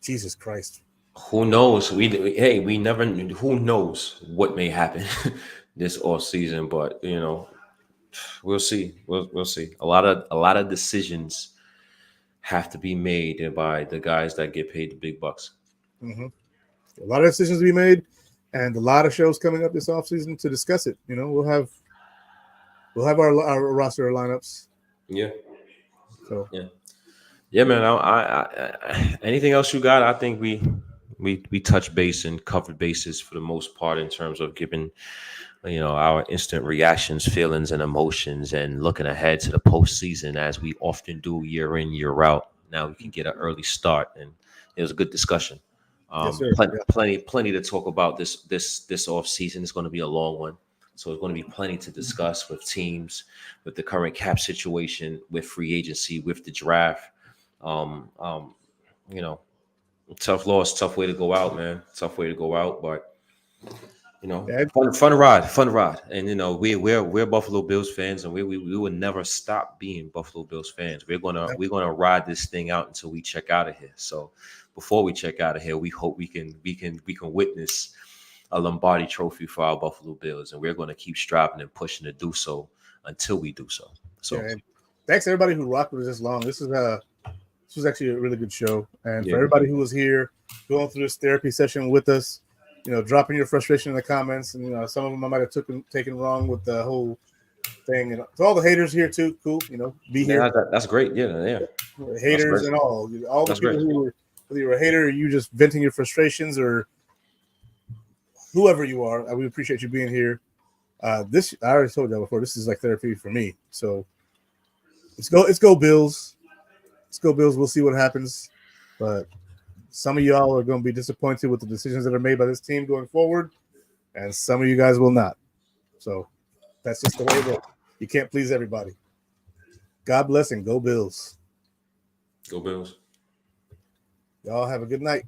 Jesus Christ. Who knows? We never. Who knows what may happen this off season? But we'll see. We'll see. A lot of decisions have to be made by the guys that get paid the big bucks. Mm-hmm. A lot of decisions to be made, and a lot of shows coming up this offseason to discuss it. We'll have our roster lineups. Yeah. So yeah, man. I anything else you got? I think we touched base and covered bases for the most part in terms of giving our instant reactions, feelings, and emotions, and looking ahead to the postseason as we often do year in, year out. Now we can get an early start, and it was a good discussion. Yes, plenty to talk about this off season. It's going to be a long one, so it's going to be plenty to discuss with teams, with the current cap situation, with free agency, with the draft. Tough loss, tough way to go out, man. Tough way to go out, but fun ride. And we're Buffalo Bills fans, and we will never stop being Buffalo Bills fans. We're gonna ride this thing out until we check out of here. So before we check out of here, we hope we can witness a Lombardi Trophy for our Buffalo Bills, and we're going to keep striving and pushing to do so until we do so. So thanks to everybody who rocked with us this long. This was actually a really good show, and for everybody who was here going through this therapy session with us, dropping your frustration in the comments, and some of them I might have taken wrong with the whole thing, and to all the haters here too, cool, be here. That's great. Yeah. Haters and all the people who were, whether you're a hater or you just venting your frustrations or whoever you are, we appreciate you being here. I already told you before, this is like therapy for me. So let's go Bills. Let's go Bills. We'll see what happens. But some of y'all are going to be disappointed with the decisions that are made by this team going forward, and some of you guys will not. So that's just the way it is. You can't please everybody. God bless and go Bills. Go Bills. Y'all have a good night.